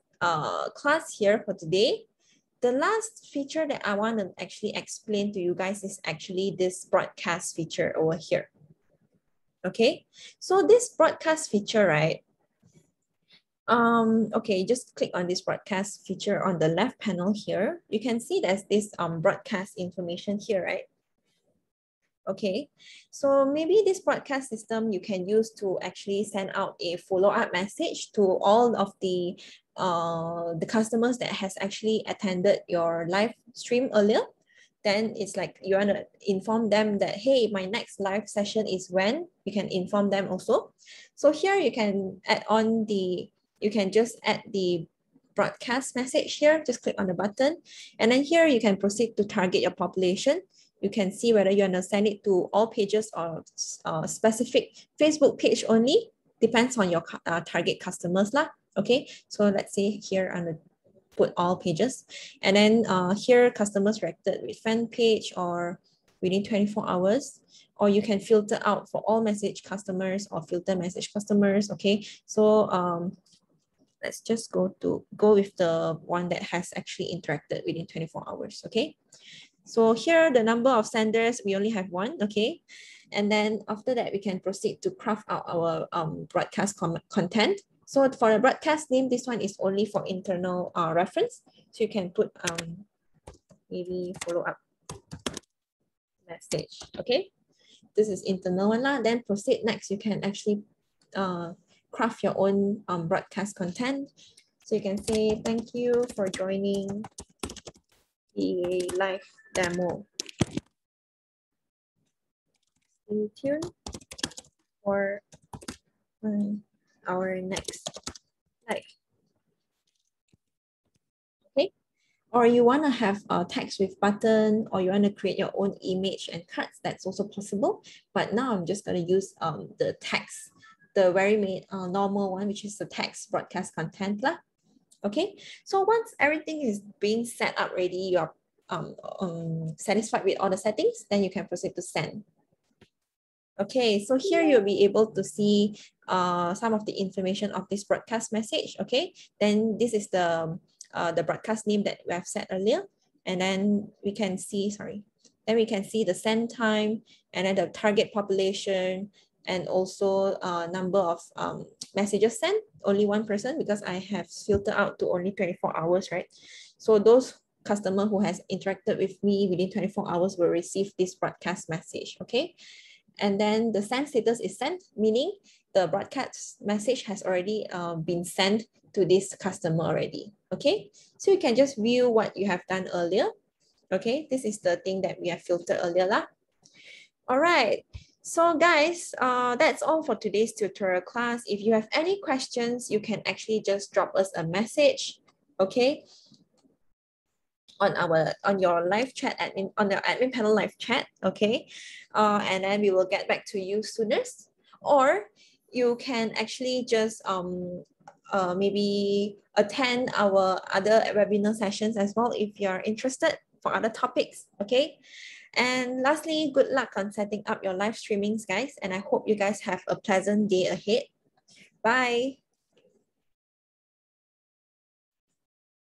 Speaker 1: class here for today. The last feature that I want to actually explain to you guys is actually this broadcast feature over here. Okay, so this broadcast feature, right? Okay, just click on this broadcast feature on the left panel here. You can see there's this broadcast information here, right? Okay, so maybe this broadcast system you can use to actually send out a follow-up message to all of the customers that has actually attended your live stream earlier. Then it's like you want to inform them that, hey, my next live session is when. You can inform them also. So here you can add on you can just add the broadcast message here. Just click on the button. And then here you can proceed to target your population. You can see whether you want to send it to all pages or specific Facebook page only. Depends on your target customers lah. Okay, so let's say here I'm going to put all pages. And then here customers reacted with fan page or within 24 hours. Or you can filter out for all message customers or filter message customers. Okay, so let's just go with the one that has actually interacted within 24 hours. Okay. So here, the number of senders, we only have one, okay? And then after that, we can proceed to craft out our broadcast content. So for the broadcast name, this one is only for internal reference. So you can put maybe follow-up message, okay? This is internal one lah. Then proceed next, you can actually craft your own broadcast content. So you can say, thank you for joining the live demo. Stay tuned for our next live. Okay, or you want to have a text with button, or you want to create your own image and cards, that's also possible. But now I'm just going to use the text, the very normal one, which is the text broadcast content lah. Okay, so once everything is being set up ready, you're satisfied with all the settings, then you can proceed to send. Okay, so here you'll be able to see some of the information of this broadcast message. Okay, then this is the broadcast name that we have set earlier, and then we can see, then we can see the send time and then the target population, and also number of messages sent. Only one person, because I have filtered out to only 24 hours, right? So those customer who has interacted with me within 24 hours will receive this broadcast message, okay? And then the send status is sent, meaning the broadcast message has already been sent to this customer already, okay? So you can just view what you have done earlier, okay? This is the thing that we have filtered earlier lah. All right, so guys, that's all for today's tutorial class. If you have any questions, you can actually just drop us a message, okay? On your live chat admin, on the admin panel live chat, okay? And then we will get back to you soonest. Or you can actually just maybe attend our other webinar sessions as well if you're interested for other topics, okay? And lastly, good luck on setting up your live streamings, guys. And I hope you guys have a pleasant day ahead. Bye.